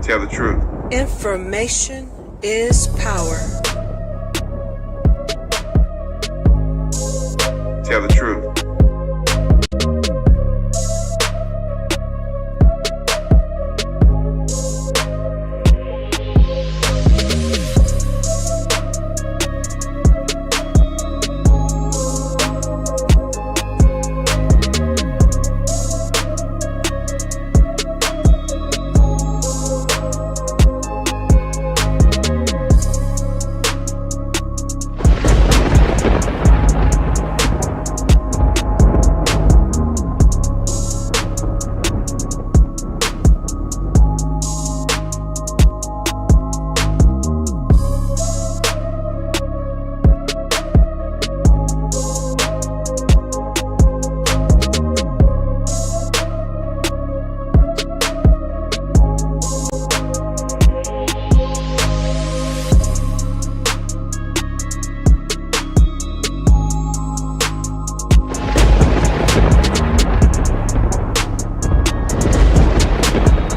Tell the truth. Information is power. Tell the truth.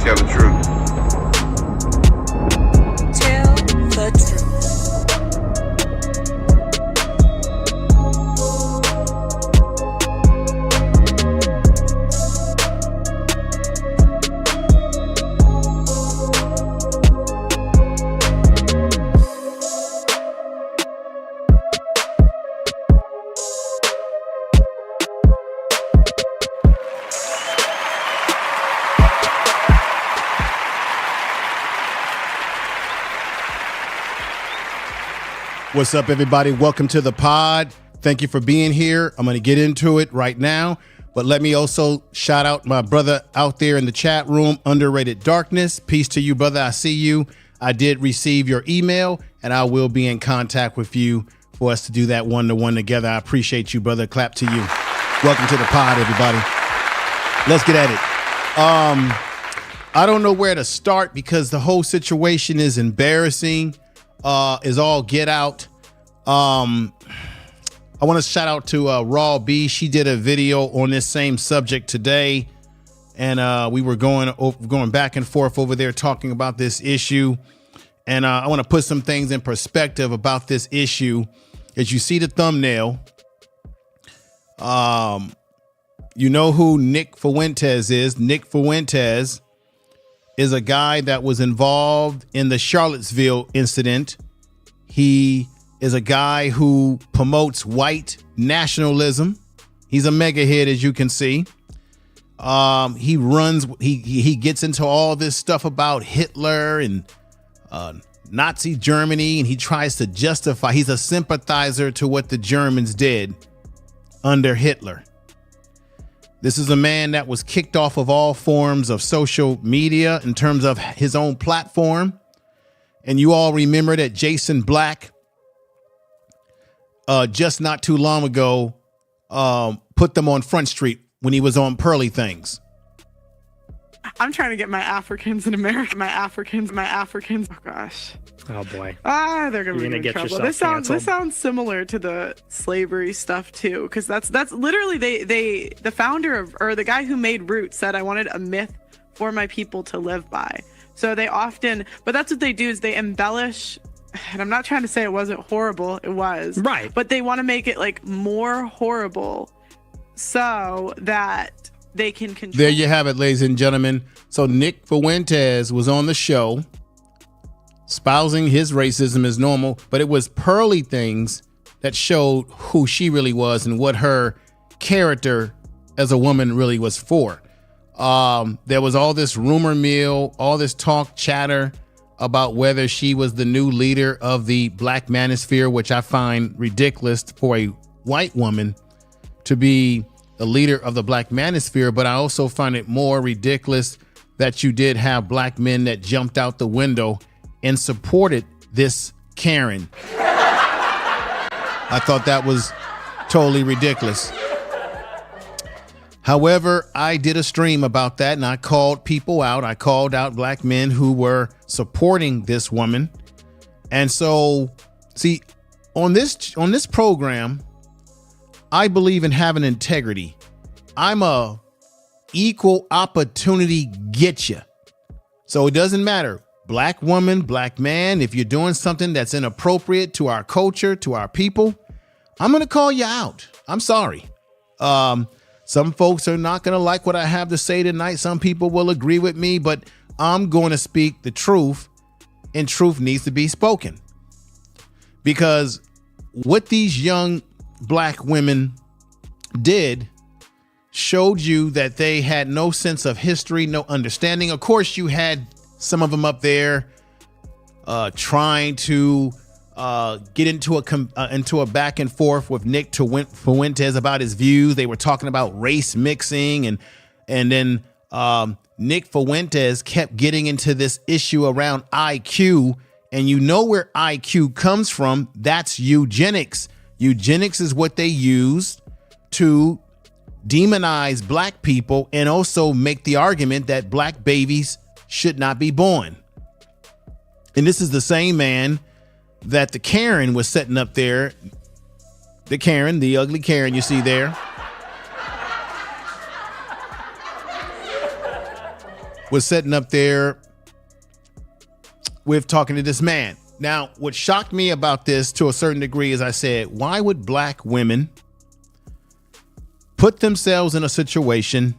Tell the truth. Tell the truth. What's up, everybody? Welcome to the pod. Thank you for being here. I'm going to get into it right now, but let me also shout out my brother out there in the chat room, Underrated Darkness. Peace to you, brother. I see you. I did receive your email, and I will be in contact with you for us to do that one-to-one together. I appreciate you, brother. Clap to you. Welcome to the pod, everybody. Let's get at it. I don't know where to start because the whole situation is embarrassing. Is all get out. I want to shout out to Raw B. She did a video on this same subject today, and we were going back and forth over there talking about this issue. And I want to put some things in perspective about this issue. As you see the thumbnail, you know who Nick Fuentes is. Nick Fuentes is a guy that was involved in the Charlottesville incident. He is a guy who promotes white nationalism. He's a mega hit, as you can see. He gets into all this stuff about Hitler and Nazi Germany, and he tries to justify. He's a sympathizer to what the Germans did under Hitler. This is a man that was kicked off of all forms of social media in terms of his own platform. And you all remember that Jason Black, just not too long ago, put them on Front Street when he was on Pearly Things. I'm trying to get my Africans in America. My Africans. Oh gosh. Oh boy. They're gonna get trouble. This sounds similar to the slavery stuff too, because that's literally the founder of, or the guy who made Roots said, I wanted a myth for my people to live by. So they often, but that's what they do, is they embellish. And I'm not trying to say it wasn't horrible. It was. Right. But they want to make it like more horrible so that they can control. There you have it, ladies and gentlemen. So Nick Fuentes was on the show espousing his racism as normal, but it was Pearly Things that showed who she really was and what her character as a woman really was for. There was all this rumor mill, all this talk chatter about whether she was the new leader of the Black Manosphere, which I find ridiculous for a white woman to be the leader of the Black Manosphere. But I also find it more ridiculous that you did have black men that jumped out the window and supported this Karen. I thought that was totally ridiculous. However, I did a stream about that and I called people out. I called out black men who were supporting this woman. And so, see, on this program, I believe in having integrity. I'm a equal opportunity getcha. So it doesn't matter. Black woman, black man, if you're doing something that's inappropriate to our culture, to our people, I'm going to call you out. I'm sorry. Some folks are not going to like what I have to say tonight. Some people will agree with me, but I'm going to speak the truth, and truth needs to be spoken. Because what these young black women did showed you that they had no sense of history, no understanding. Of course, you had some of them up there trying to get into a back and forth with Nick Fuentes about his views. They were talking about race mixing, and then Nick Fuentes kept getting into this issue around IQ. And you know where IQ comes from. That's eugenics. Eugenics is what they used to demonize black people and also make the argument that black babies should not be born. And this is the same man that the Karen was setting up there. The Karen, the ugly Karen you see there, was setting up there with talking to this man. Now, what shocked me about this to a certain degree is I said, why would black women put themselves in a situation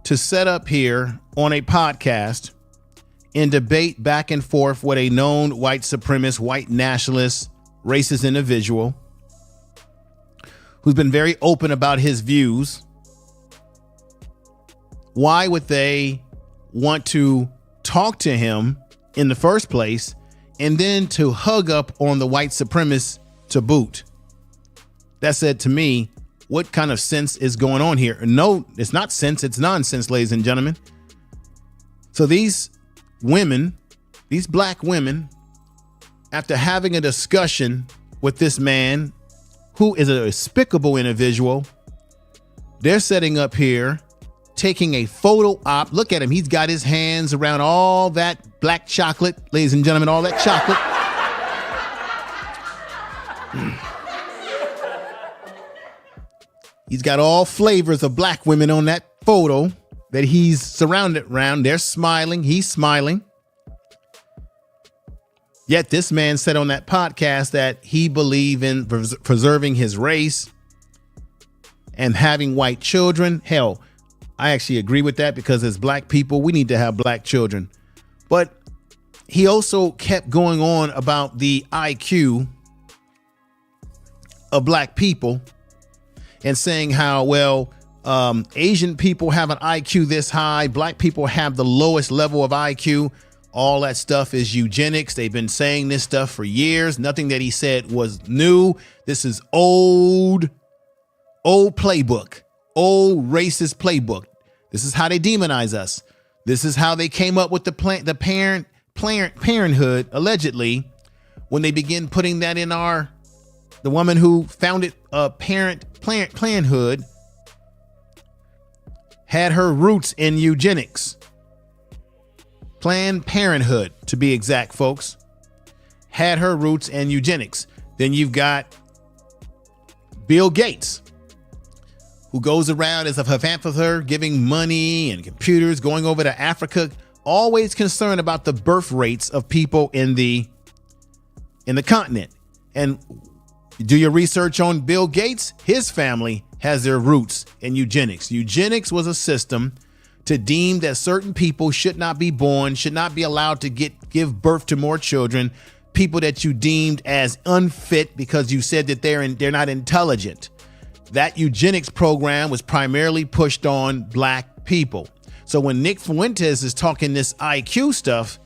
to set up here on a podcast and debate back and forth with a known white supremacist, white nationalist, racist individual who's been very open about his views? Why would they want to talk to him in the first place, and then to hug up on the white supremacists to boot? That said to me, what kind of sense is going on here? No, it's not sense, it's nonsense, ladies and gentlemen. So these women, these black women, after having a discussion with this man who is a despicable individual, they're setting up here, taking a photo op. Look at him. He's got his hands around all that black chocolate, ladies and gentlemen, all that chocolate. He's got all flavors of black women on that photo that he's surrounded around. They're smiling. He's smiling. Yet this man said on that podcast that he believed in preserving his race and having white children. Hell, I actually agree with that, because as black people, we need to have black children. But he also kept going on about the IQ of black people and saying how, well, Asian people have an IQ this high. Black people have the lowest level of IQ. All that stuff is eugenics. They've been saying this stuff for years. Nothing that he said was new. This is old playbook, old racist playbook. This is how they demonize us. This is how they came up with the parenthood, allegedly, when they begin putting that in the woman who founded Plannedhood had her roots in eugenics. Planned Parenthood, to be exact, folks, had her roots in eugenics. Then you've got Bill Gates, who goes around as a philanthropist, giving money and computers, going over to Africa, always concerned about the birth rates of people in the continent. And do your research on Bill Gates. His family has their roots in eugenics. Eugenics was a system to deem that certain people should not be born, should not be allowed to give birth to more children, people that you deemed as unfit because you said that they're not intelligent. That eugenics program was primarily pushed on black people. So when Nick Fuentes is talking this IQ stuff,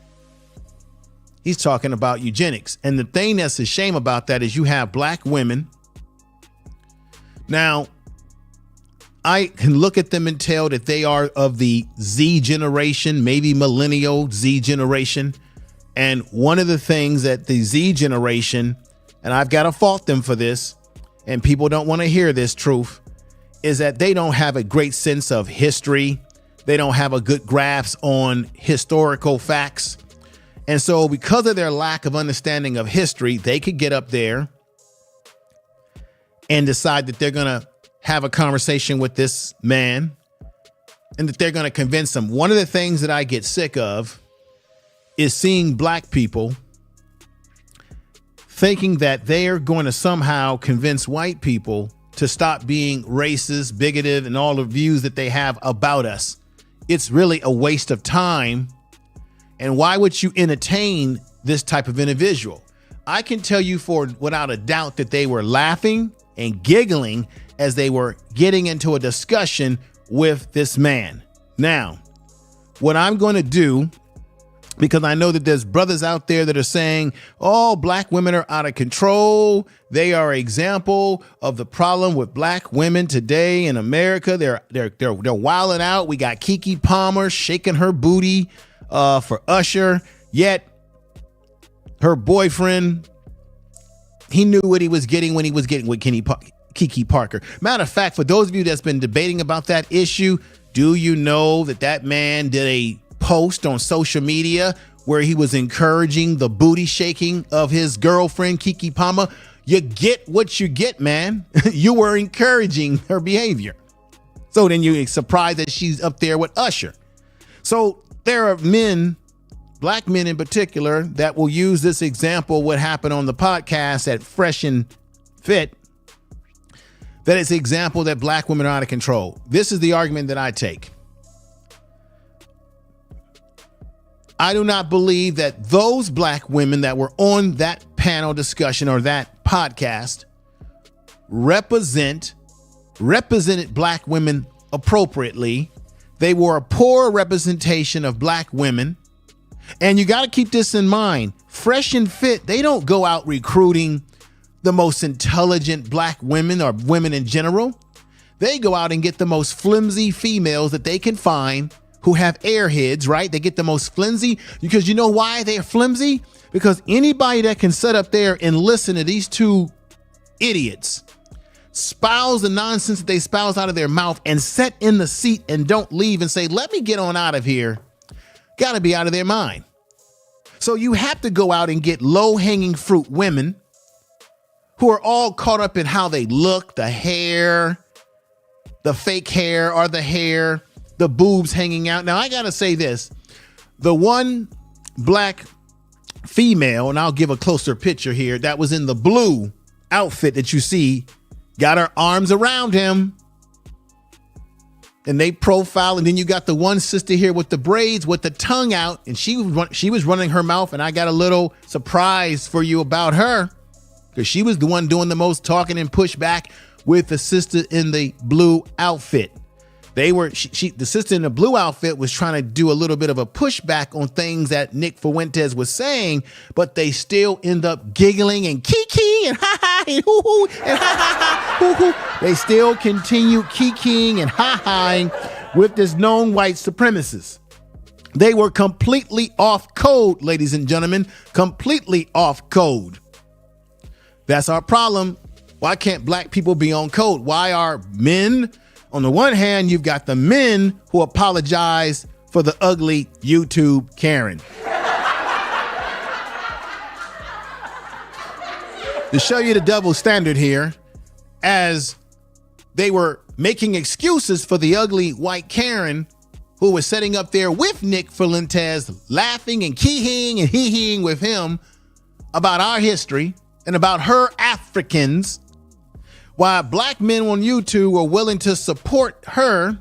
he's talking about eugenics. And the thing that's a shame about that is you have black women. Now, I can look at them and tell that they are of the Z generation, maybe millennial Z generation. And one of the things that the Z generation, and I've got to fault them for this, and people don't want to hear this truth, is that they don't have a great sense of history. They don't have a good grasp on historical facts. And so because of their lack of understanding of history, they could get up there and decide that they're going to have a conversation with this man and that they're going to convince him. One of the things that I get sick of is seeing black people thinking that they are going to somehow convince white people to stop being racist, bigoted, and all the views that they have about us. It's really a waste of time. And why would you entertain this type of individual? I can tell you without a doubt that they were laughing and giggling as they were getting into a discussion with this man. Now, what I'm going to do, because I know that there's brothers out there that are saying, oh, black women are out of control. They are an example of the problem with black women today in America. They're wilding out. We got Keke Palmer shaking her booty for Usher. Yet her boyfriend, he knew what he was getting when he was getting with Keke Parker. Matter of fact, for those of you that's been debating about that issue, do you know that man did a post on social media where he was encouraging the booty shaking of his girlfriend, Keke Palmer? You get what you get, man. You were encouraging her behavior. So then you're surprised that she's up there with Usher. So there are men, black men in particular, that will use this example, what happened on the podcast at Fresh and Fit, that it's an example that black women are out of control. This is the argument that I take. I do not believe that those black women that were on that panel discussion or that podcast represented black women appropriately. They were a poor representation of black women. And you got to keep this in mind. Fresh and Fit, they don't go out recruiting the most intelligent black women or women in general. They go out and get the most flimsy females that they can find who have airheads, right? They get the most flimsy, because you know why they're flimsy? Because anybody that can sit up there and listen to these two idiots spouse the nonsense that they spouse out of their mouth and sit in the seat and don't leave and say, let me get on out of here, got to be out of their mind. So you have to go out and get low-hanging fruit women who are all caught up in how they look, the hair, the fake hair or the hair, the boobs hanging out. Now, I got to say this. The one black female, and I'll give a closer picture here, that was in the blue outfit that you see, got her arms around him. And they profile, and then you got the one sister here with the braids with the tongue out, and she was running her mouth, and I got a little surprise for you about her, because she was the one doing the most talking and pushback with the sister in the blue outfit. The sister in the blue outfit was trying to do a little bit of a pushback on things that Nick Fuentes was saying, but they still end up giggling and kiki and ha ha and hoo hoo and ha ha ha hoo hoo. They still continue kikiing and ha haing with this known white supremacist. They were completely off code, ladies and gentlemen, completely off code. That's our problem. Why can't black people be on code? Why are men? On the one hand, you've got the men who apologize for the ugly YouTube Karen. To show you the double standard here, as they were making excuses for the ugly white Karen who was sitting up there with Nick Fuentes, laughing and kee-heeing and hee-heeing with him about our history and about her Africans, while black men on YouTube were willing to support her.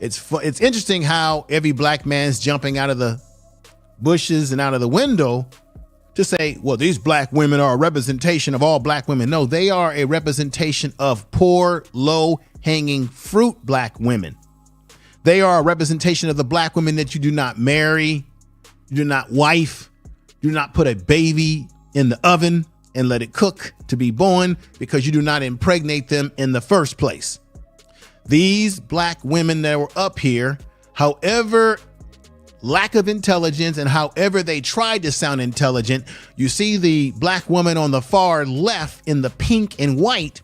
It's interesting how every black man's jumping out of the bushes and out of the window to say, well, these black women are a representation of all black women. No, they are a representation of poor, low-hanging fruit black women. They are a representation of the black women that you do not marry, you do not wife, you do not put a baby in the oven and let it cook to be born, because you do not impregnate them in the first place. These black women that were up here, however lack of intelligence and however they tried to sound intelligent, you see the black woman on the far left in the pink and white.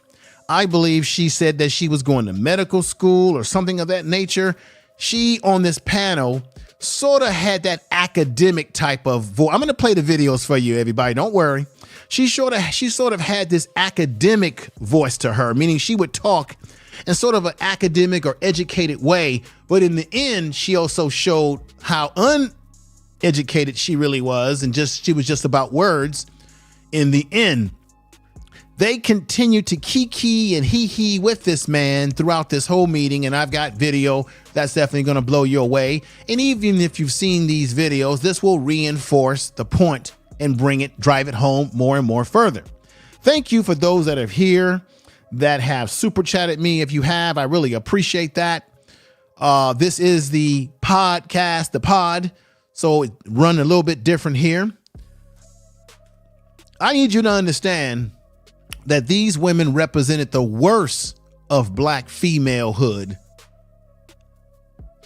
I believe she said that she was going to medical school or something of that nature. She, on this panel, sort of had that academic type of voice. I'm going to play the videos for you, everybody. Don't worry. She sort of had this academic voice to her, meaning she would talk in sort of an academic or educated way. But in the end, she also showed how educated she really was, and she was just about words in the end. They continue to kiki and hee with this man throughout this whole meeting, and I've got video that's definitely going to blow you away. And even if you've seen these videos, this will reinforce the point and drive it home more and more further. Thank you for those that are here that have super chatted me. If you have, I really appreciate that. This is the podcast, the pod, so it run a little bit different here. I need you to understand that these women represented the worst of black femalehood,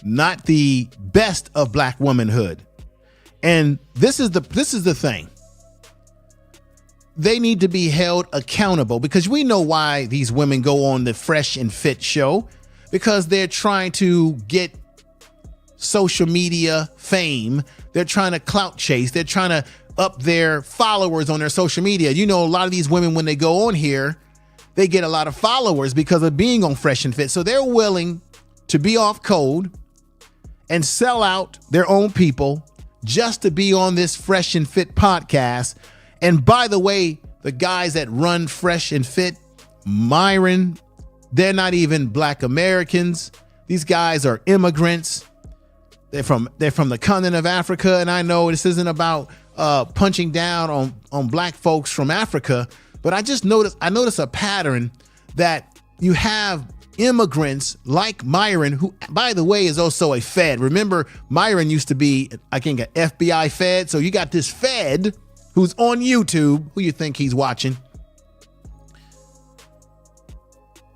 not the best of black womanhood. And this is the thing. They need to be held accountable, because we know why these women go on the Fresh and Fit show, because they're trying to get social media fame. They're trying to clout chase. They're trying to up their followers on their social media. You know, a lot of these women, when they go on here, they get a lot of followers because of being on Fresh and Fit. So they're willing to be off code and sell out their own people just to be on this Fresh and Fit podcast. And by the way, the guys that run Fresh and Fit, Myron, they're not even black Americans. These guys are immigrants. They're from the continent of Africa. And I know this isn't about punching down on black folks from Africa, but I noticed a pattern that you have immigrants like Myron, who, by the way, is also a Fed. Remember, Myron used to be, I think, an FBI Fed. So you got this Fed who's on YouTube. Who you think he's watching?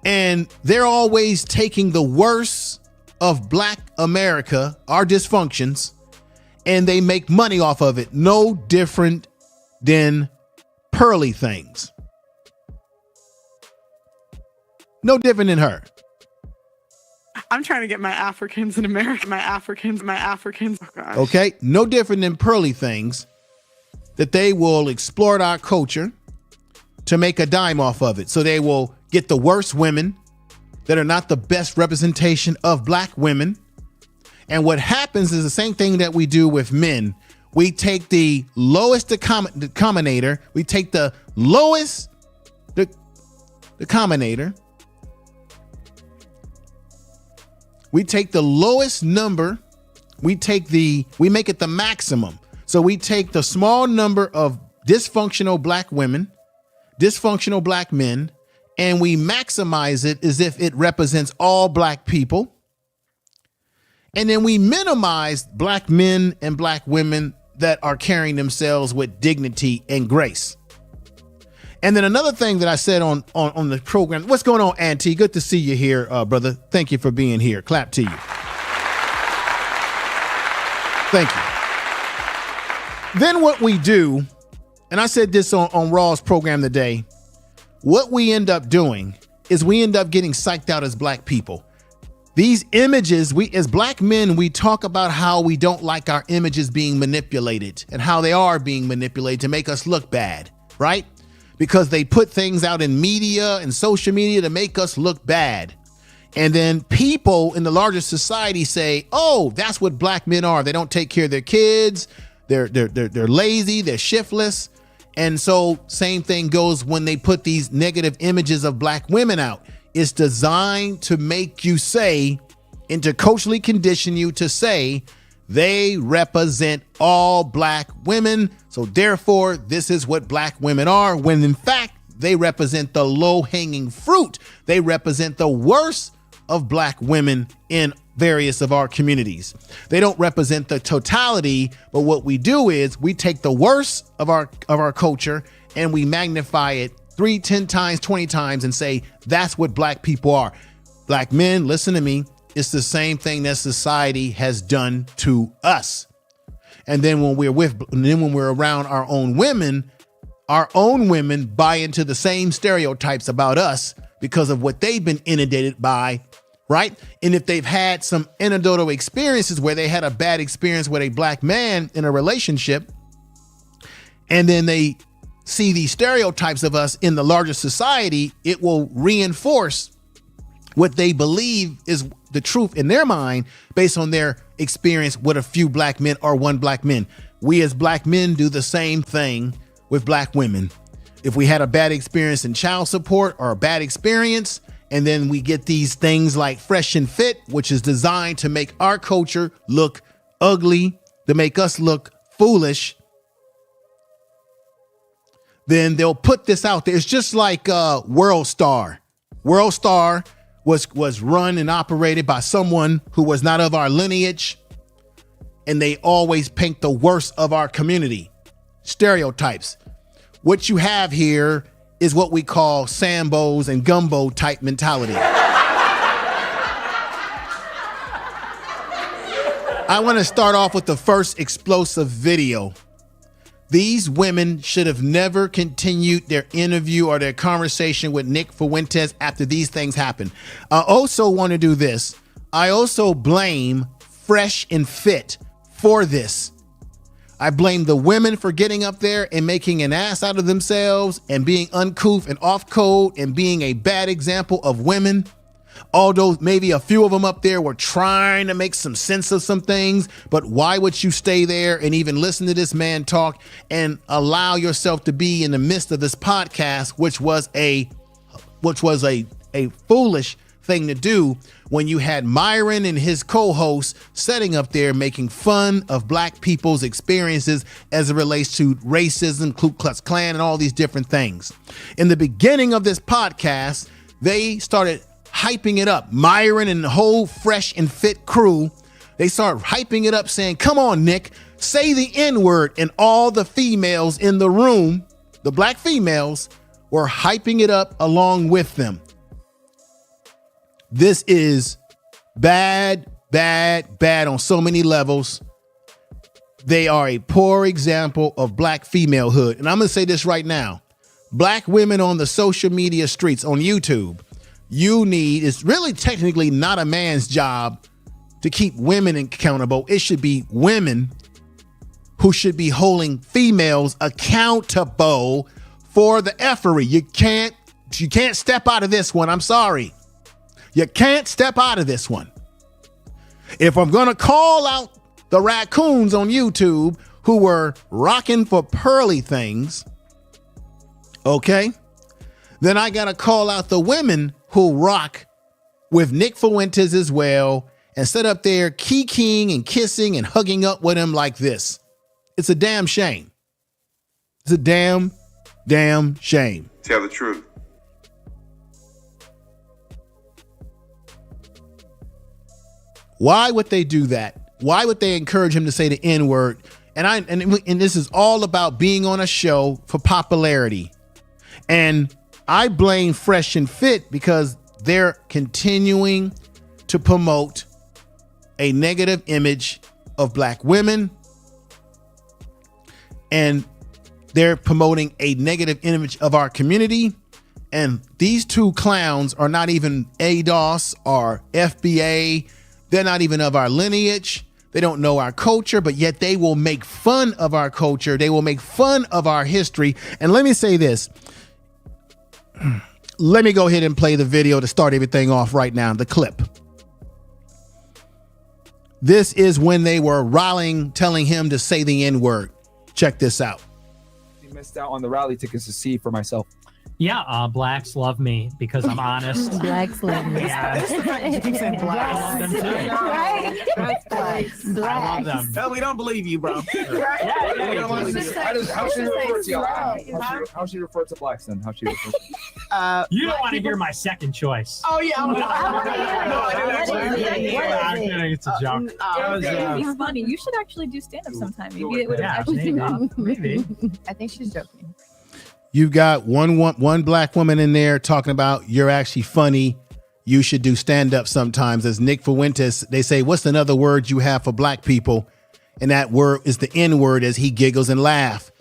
And they're always taking the worst of black America, our dysfunctions, and they make money off of it. No different than Pearly Things. No different than her. I'm trying to get my Africans in America. My Africans. Oh, gosh. Okay. No different than Pearly Things, that they will exploit our culture to make a dime off of it. So they will get the worst women that are not the best representation of black women. And what happens is the same thing that we do with men. We take the lowest denominator. We take the lowest denominator. We take the lowest number. We make it the maximum. So we take the small number of dysfunctional black women, dysfunctional black men, and we maximize it as if it represents all black people. And then we minimize black men and black women that are carrying themselves with dignity and grace. And then another thing that I said on the program, what's going on, Auntie? Good to see you here, brother. Thank you for being here. Clap to you. Thank you. Then what we do, and I said this on Raw's program today, what we end up doing is we end up getting psyched out as black people. These images, as black men, we talk about how we don't like our images being manipulated and how they are being manipulated to make us look bad, right? Because they put things out in media and social media to make us look bad. And then people in the larger society say, oh, that's what black men are. They don't take care of their kids. They're lazy. They're shiftless. And so same thing goes when they put these negative images of black women out. It's designed to make you say, and to culturally condition you to say, they represent all black women. So therefore, this is what black women are, when in fact, they represent the low-hanging fruit. They represent the worst of black women in various of our communities. They don't represent the totality, but what we do is we take the worst of our culture and we magnify it 3, 10 times, 20 times and say, that's what black people are. Black men, listen to me. It's the same thing that society has done to us. And then when we're around our own women buy into the same stereotypes about us because of what they've been inundated by, right? And if they've had some anecdotal experiences where they had a bad experience with a black man in a relationship, and then they see these stereotypes of us in the larger society, it will reinforce what they believe is the truth in their mind based on their experience with a few black men or one black man. We as black men do the same thing with black women. If we had a bad experience in child support or a bad experience, and then we get these things like Fresh and Fit, which is designed to make our culture look ugly, to make us look foolish, then they'll put this out there. It's just like World Star. World Star was run and operated by someone who was not of our lineage, and they always paint the worst of our community. Stereotypes. What you have here is what we call Sambos and Gumbo type mentality. I want to start off with the first explosive video. These women should have never continued their interview or their conversation with Nick Fuentes after these things happened. I also want to do this. I also blame Fresh and Fit for this. I blame the women for getting up there and making an ass out of themselves and being uncouth and off code and being a bad example of women. Although maybe a few of them up there were trying to make some sense of some things, but why would you stay there and even listen to this man talk and allow yourself to be in the midst of this podcast, which was a foolish thing to do when you had Myron and his co-host sitting up there making fun of black people's experiences as it relates to racism, Ku Klux Klan, and all these different things. In the beginning of this podcast, they started hyping it up. Myron and the whole Fresh and Fit crew, they started hyping it up saying, come on, Nick, say the N-word. And all the females in the room, the black females, were hyping it up along with them. This is bad, bad, bad on so many levels. They are a poor example of black femalehood. And I'm going to say this right now. Black women on the social media streets, on YouTube, it's really technically not a man's job to keep women accountable. It should be women who should be holding females accountable for the effery. You can't step out of this one. I'm sorry. You can't step out of this one. If I'm going to call out the raccoons on YouTube who were rocking for pearly things, okay, then I got to call out the women who rock with Nick Fuentes as well and sit up there kikiing and kissing and hugging up with him like this. It's a damn shame. It's a damn shame. Tell the truth. Why would they do that? Why would they encourage him to say the N-word? And this is all about being on a show for popularity. And I blame Fresh and Fit because they're continuing to promote a negative image of black women. And they're promoting a negative image of our community. And these two clowns are not even ADOS or FBA. They're not even of our lineage. They don't know our culture, but yet they will make fun of our culture. They will make fun of our history. And let me say this. Let me go ahead and play the video to start everything off right now, the clip. This is when they were rallying, telling him to say the N-word. Check this out. I missed out on the rally tickets to see for myself. Yeah, blacks love me because I'm honest. Blacks love me. Yeah. You keep saying blacks. I love them too. Right? Blacks. I love them. Hell, we don't believe you, bro. How should she refer to y'all? How should she refer to blacks then? How should she refer to you don't want to hear my second choice. Oh, yeah. I'm kidding. It's a joke. It's funny. You should actually do stand-up sometime. Maybe it would actually maybe. I think she's joking. You've got one black woman in there talking about you're actually funny. You should do stand up sometimes. As Nick Fuentes, they say, what's another word you have for black people? And that word is the N word, as he giggles and laughs.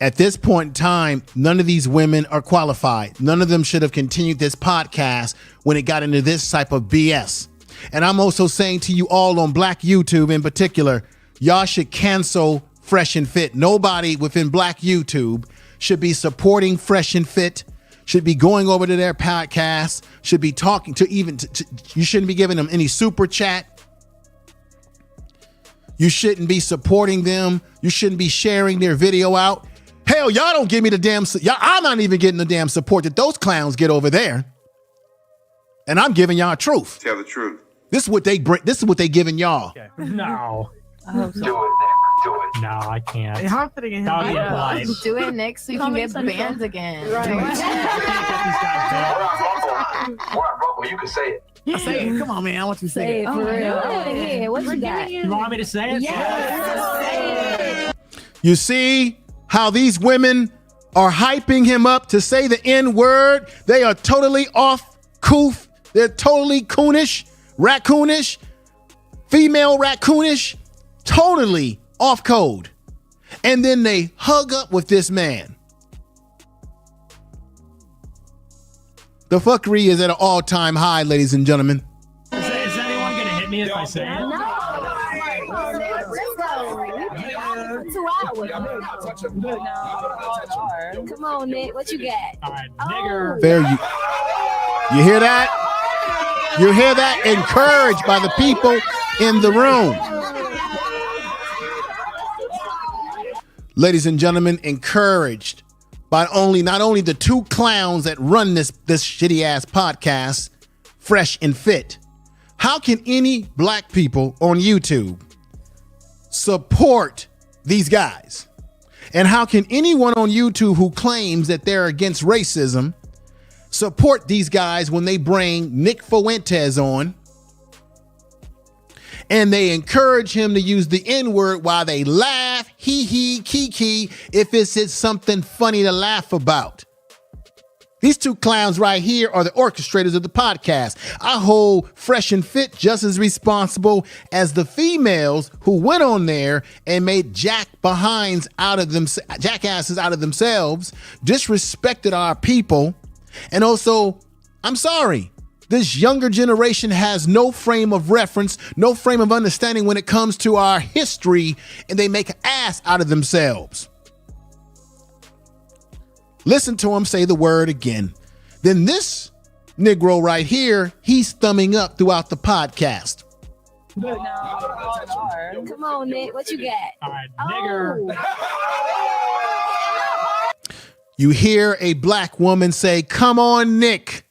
At this point in time, none of these women are qualified. None of them should have continued this podcast when it got into this type of BS. And I'm also saying to you all on black YouTube in particular, y'all should cancel Fresh and Fit. Nobody within black YouTube should be supporting Fresh and Fit, should be going over to their podcast, should be talking to you shouldn't be giving them any super chat. You shouldn't be supporting them. You shouldn't be sharing their video out. Hell, y'all don't give me the damn, I'm not even getting the damn support that those clowns get over there. And I'm giving y'all truth. Tell the truth. This is what they bring. This is what they giving y'all. Okay. No. I hope so. Do it, Nick. Do it. No, I can't. I'm putting it That would be Yeah. implied. Do it, Nick, so you can get banned again. We're on Rumble. You can say it. Say it. Come on, man. I want you to say it. For real. I want to hear. What you got? You want me to say it? Yes. You see how these women are hyping him up to say the N-word? They are totally off coof. They're totally coonish, raccoonish, female raccoonish, totally off code. And then they hug up with this man. The fuckery is at an all-time high, ladies and gentlemen. Is anyone going to hit me if I say it? No. 2 hours. Come on, Nick. What you got? All right, nigger. There you hear that? You hear that? Encouraged by the people in the room. Ladies and gentlemen, encouraged by not only the two clowns that run this shitty ass podcast, Fresh and Fit. How can any black people on YouTube support these guys? And how can anyone on YouTube who claims that they're against racism support these guys when they bring Nick Fuentes on and they encourage him to use the N-word while they laugh, hee, kiki, if it's something funny to laugh about? These two clowns right here are the orchestrators of the podcast. I hold Fresh and Fit just as responsible as the females who went on there and made jackasses out of themselves, disrespected our people. And also, I'm sorry, this younger generation has no frame of reference, no frame of understanding when it comes to our history, and they make an ass out of themselves. Listen to him say the word again. Then this Negro right here, he's thumbing up throughout the podcast. Come on, Nick. What you got? All right, nigger. You hear a black woman say, "Come on, Nick."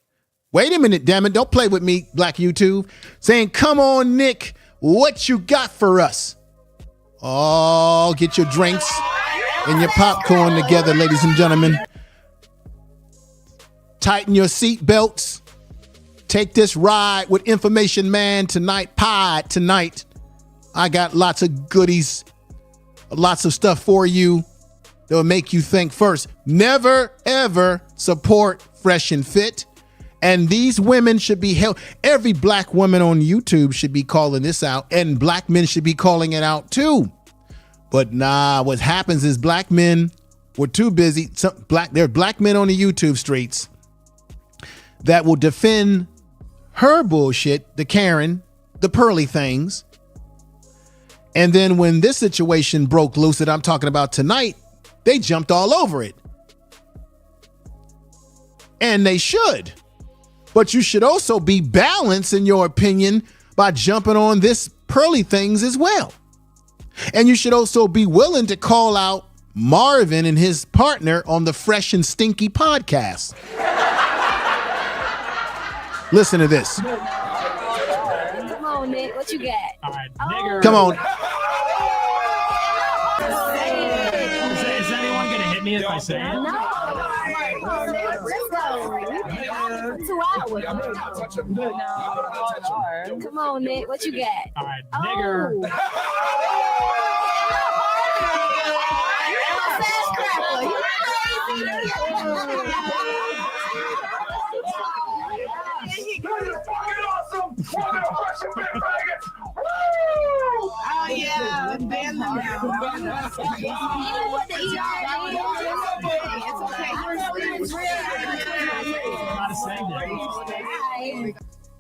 Wait a minute, damn it. Don't play with me, black YouTube. Saying, "Come on, Nick. What you got for us?" Oh, get your drinks and your popcorn together, ladies and gentlemen. Tighten your seat belts. Take this ride with Information Man tonight. I got lots of goodies, lots of stuff for you that will make you think first. Never, ever support Fresh and Fit. And these women should be held. Every black woman on YouTube should be calling this out, and black men should be calling it out too. But nah, what happens is black men were too busy. There are black men on the YouTube streets that will defend her bullshit, the Karen, the pearly things. And then when this situation broke loose that I'm talking about tonight, they jumped all over it. And they should. But you should also be balanced in your opinion by jumping on this pearly things as well. And you should also be willing to call out Marvin and his partner on the Fresh and Stinky podcast. Listen to this. Come on, Nick. What you got? All right, nigger. Come on. Is anyone going to hit me if I say it? No. 2 hours. Come on, Nick. What you got? All right, nigger. Oh yeah, ban them now.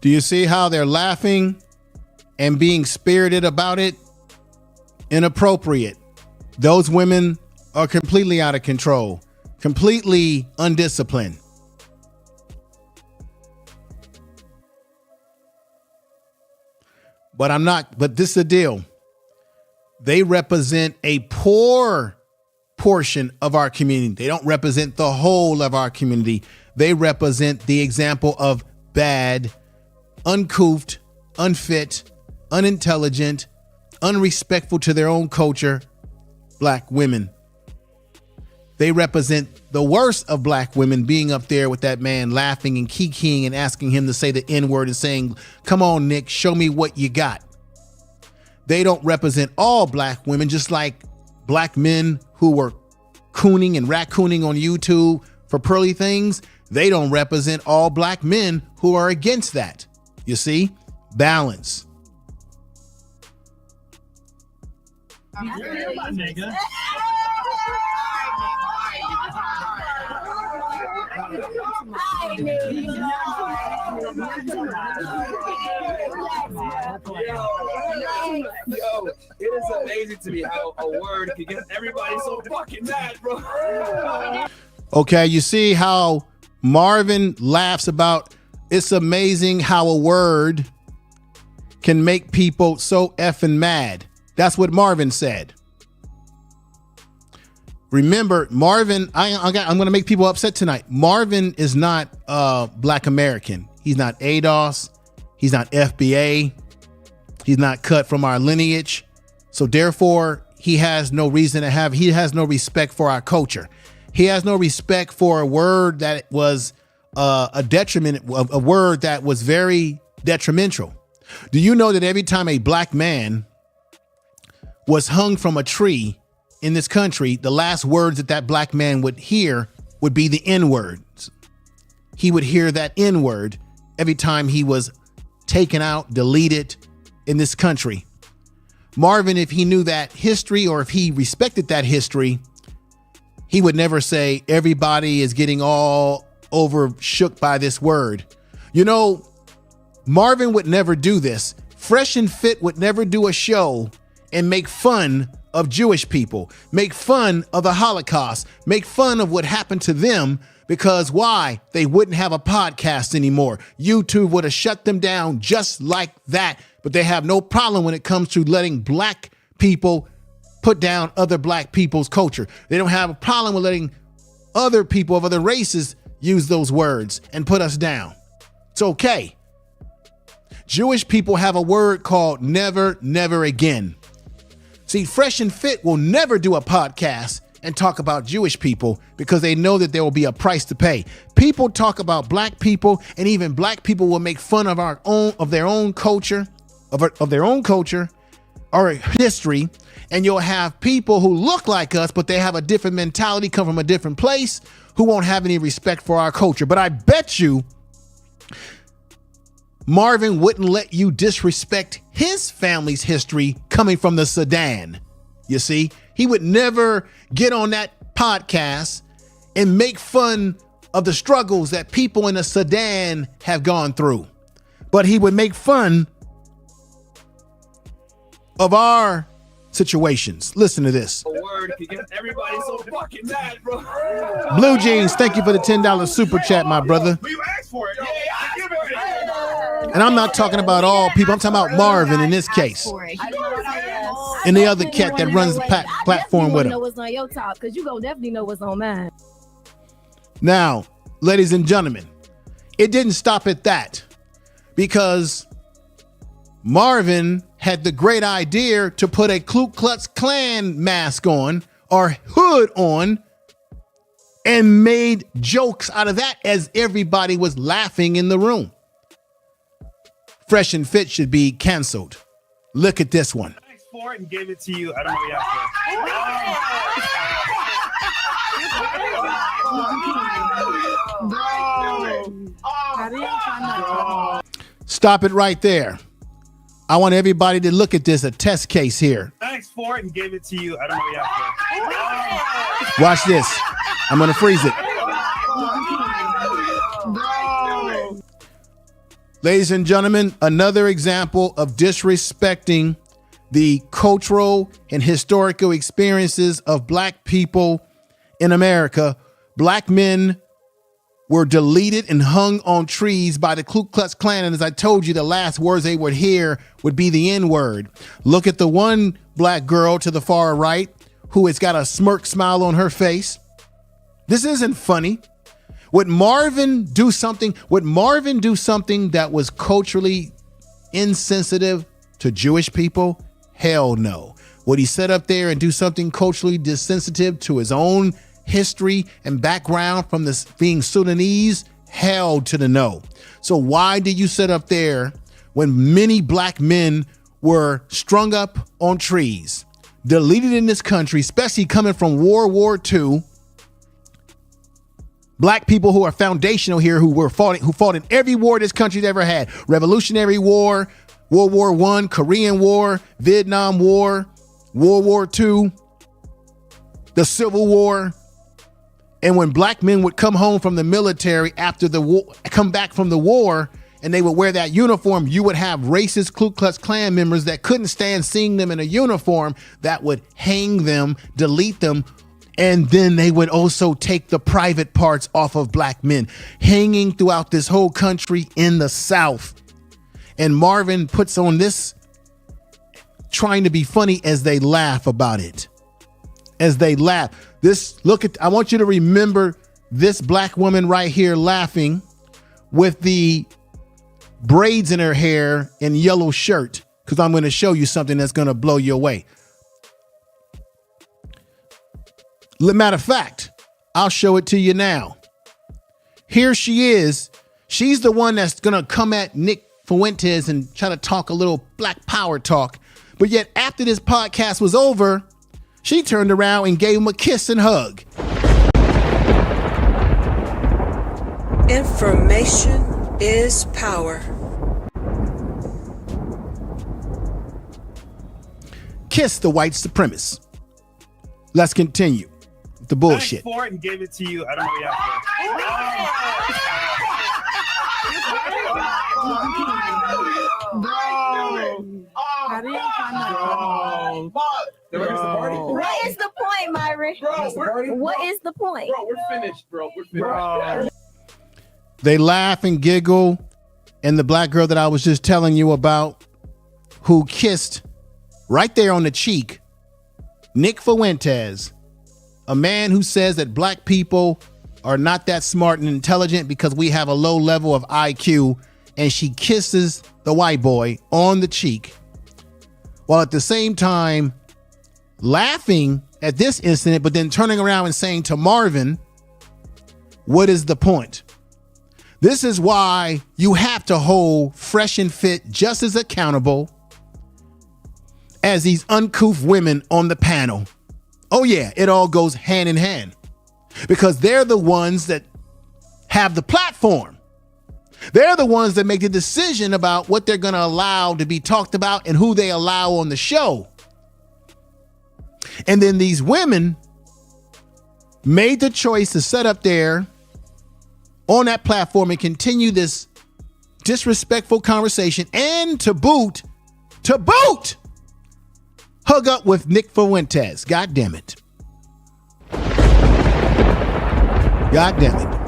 Do you see how they're laughing and being spirited about it? Inappropriate. Those women are completely out of control, completely undisciplined. But this is the deal. They represent a poor portion of our community. They don't represent the whole of our community. They represent the example of bad, uncouth, unfit, unintelligent, unrespectful to their own culture, black women. They represent the worst of black women, being up there with that man laughing and kikiing and asking him to say the N-word and saying, come on, Nick, show me what you got. They don't represent all black women, just like black men who were cooning and raccooning on YouTube for pearly things. They don't represent all black men who are against that. You see? Balance. Nigga. Yo, it is amazing to me how a word can get everybody so fucking mad, bro. Okay, you see how Marvin laughs about, it's amazing how a word can make people so effing mad. That's what Marvin said. Remember, Marvin, I'm going to make people upset tonight. Marvin is not Black American. He's not ADOS. He's not FBA. He's not cut from our lineage. So therefore, he has no reason to have, he has no respect for our culture. He has no respect for a word that was a detriment, a word that was very detrimental. Do you know that every time a black man was hung from a tree in this country, the last words that that black man would hear would be the N-words. He would hear that N-word every time he was taken out, deleted in this country. Marvin, if he knew that history or if he respected that history, he would never say everybody is getting all over shook by this word. You know, Marvin would never do this. Fresh and Fit would never do a show and make fun of Jewish people, make fun of the Holocaust, make fun of what happened to them, because why? They wouldn't have a podcast anymore. YouTube would have shut them down just like that. But they have no problem when it comes to letting black people put down other black people's culture. They don't have a problem with letting other people of other races use those words and put us down. It's okay. Jewish people have a word called never, never again. See, Fresh and Fit will never do a podcast and talk about Jewish people because they know that there will be a price to pay. People talk about black people, and even black people will make fun of their own culture, of their own culture or history. And you'll have people who look like us, but they have a different mentality, come from a different place, who won't have any respect for our culture. But I bet you Marvin wouldn't let you disrespect his family's history coming from the Sudan. You see, he would never get on that podcast and make fun of the struggles that people in the Sudan have gone through. But he would make fun of our situations. Listen to this. A word can get everybody so fucking mad, bro. Blue Jeans, thank you for the $10 super chat, my brother. You asked for it. Yeah, give it. And I'm not talking about all people. I'm talking about Marvin in this case. And the other cat that runs the platform with him. Know what's on your top, because you gonna definitely know what's on mine. Now, ladies and gentlemen, it didn't stop at that, because Marvin had the great idea to put a Ku Klux Klan mask on or hood on and made jokes out of that as everybody was laughing in the room. Fresh and Fit should be canceled. Look at this one. Thanks for it and gave it to you. I don't know what you Stop it right there. I want everybody to look at this, a test case here. Thanks for it and gave it to you. I don't know what Watch this. I'm going to freeze it. Ladies and gentlemen, another example of disrespecting the cultural and historical experiences of black people in America. Black men were deleted and hung on trees by the Ku Klux Klan. And as I told you, the last words they would hear would be the N-word. Look at the one black girl to the far right who has got a smirk smile on her face. This isn't funny. Would Marvin do something that was culturally insensitive to Jewish people? Hell no. Would he sit up there and do something culturally desensitive to his own history and background from this being Sudanese? Hell to the no. So why did you sit up there when many black men were strung up on trees, deleted in this country, especially coming from World War II? Black people who are foundational here, who fought in every war this country's ever had. Revolutionary War, World War I, Korean War, Vietnam War, World War II, the Civil War. And when black men would come home from the military after the war, come back from the war, and they would wear that uniform, you would have racist Ku Klux Klan members that couldn't stand seeing them in a uniform that would hang them, delete them, and then they would also take the private parts off of black men, hanging throughout this whole country in the South. And Marvin puts on this, trying to be funny as they laugh about it. As they laugh. I want you to remember this black woman right here laughing with the braids in her hair and yellow shirt, because I'm going to show you something that's going to blow you away. Matter of fact, I'll show it to you now. Here she is. She's the one that's going to come at Nick Fuentes and try to talk a little black power talk. But yet after this podcast was over, she turned around and gave him a kiss and hug. Information is power. Kiss the white supremacist. Let's continue with the bullshit. For it and gave it to you. I don't know what you How do you find that? What is the point, Myron? What is the point? Bro, we're finished, bro. We're finished. They laugh and giggle, and the black girl that I was just telling you about, who kissed right there on the cheek, Nick Fuentes, a man who says that black people are not that smart and intelligent because we have a low level of IQ, and she kisses the white boy on the cheek, while at the same time laughing at this incident, but then turning around and saying to Marvin, what is the point? This is why you have to hold Fresh and Fit just as accountable as these uncouth women on the panel. Oh yeah, it all goes hand in hand, because they're the ones that have the platform. They're the ones that make the decision about what they're going to allow to be talked about and who they allow on the show. And then these women made the choice to sit up there on that platform and continue this disrespectful conversation, and to boot, hug up with Nick Fuentes. God damn it. God damn it.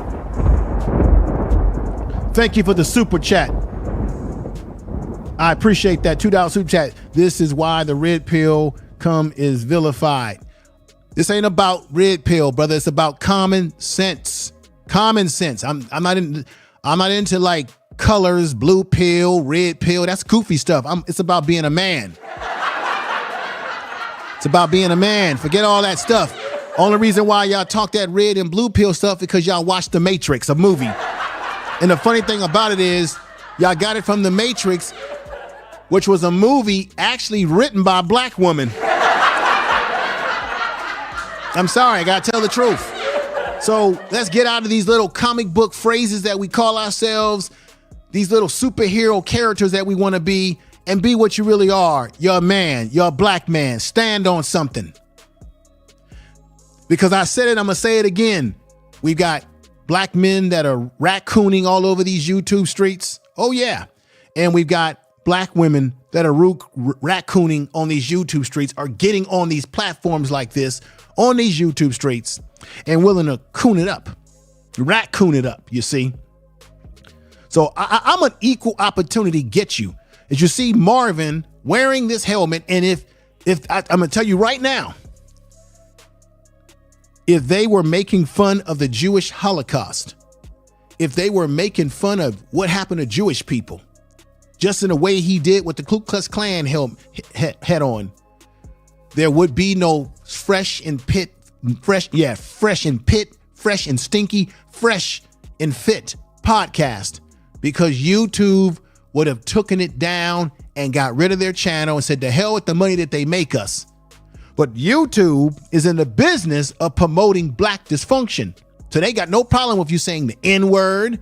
Thank you for the super chat. I appreciate that $2 super chat. This is why the red pill is vilified. This ain't about red pill, brother. It's about common sense. Common sense. I'm not into like colors, blue pill, red pill. That's goofy stuff. It's about being a man. It's about being a man. Forget all that stuff. Only reason why y'all talk that red and blue pill stuff because y'all watched The Matrix, a movie. And the funny thing about it is, y'all got it from The Matrix, which was a movie actually written by a black woman. I'm sorry, I gotta tell the truth. So let's get out of these little comic book phrases that we call ourselves, these little superhero characters that we want to be, and be what you really are. You're a man, you're a black man. Stand on something. Because I said it, I'm gonna say it again. We've got black men that are raccooning all over these YouTube streets. Oh yeah. And we've got black women that are raccooning on these YouTube streets, are getting on these platforms like this, on these YouTube streets, and willing to coon it up, raccoon it up, you see. So I'm an equal opportunity get you. As you see Marvin wearing this helmet, and if I'm going to tell you right now, if they were making fun of the Jewish Holocaust, if they were making fun of what happened to Jewish people, just in the way he did with the Ku Klux Klan head on, there would be no fresh and stinky, fresh and fit podcast, because YouTube would have taken it down and got rid of their channel and said, to hell with the money that they make us. But YouTube is in the business of promoting black dysfunction. So they got no problem with you saying the N-word,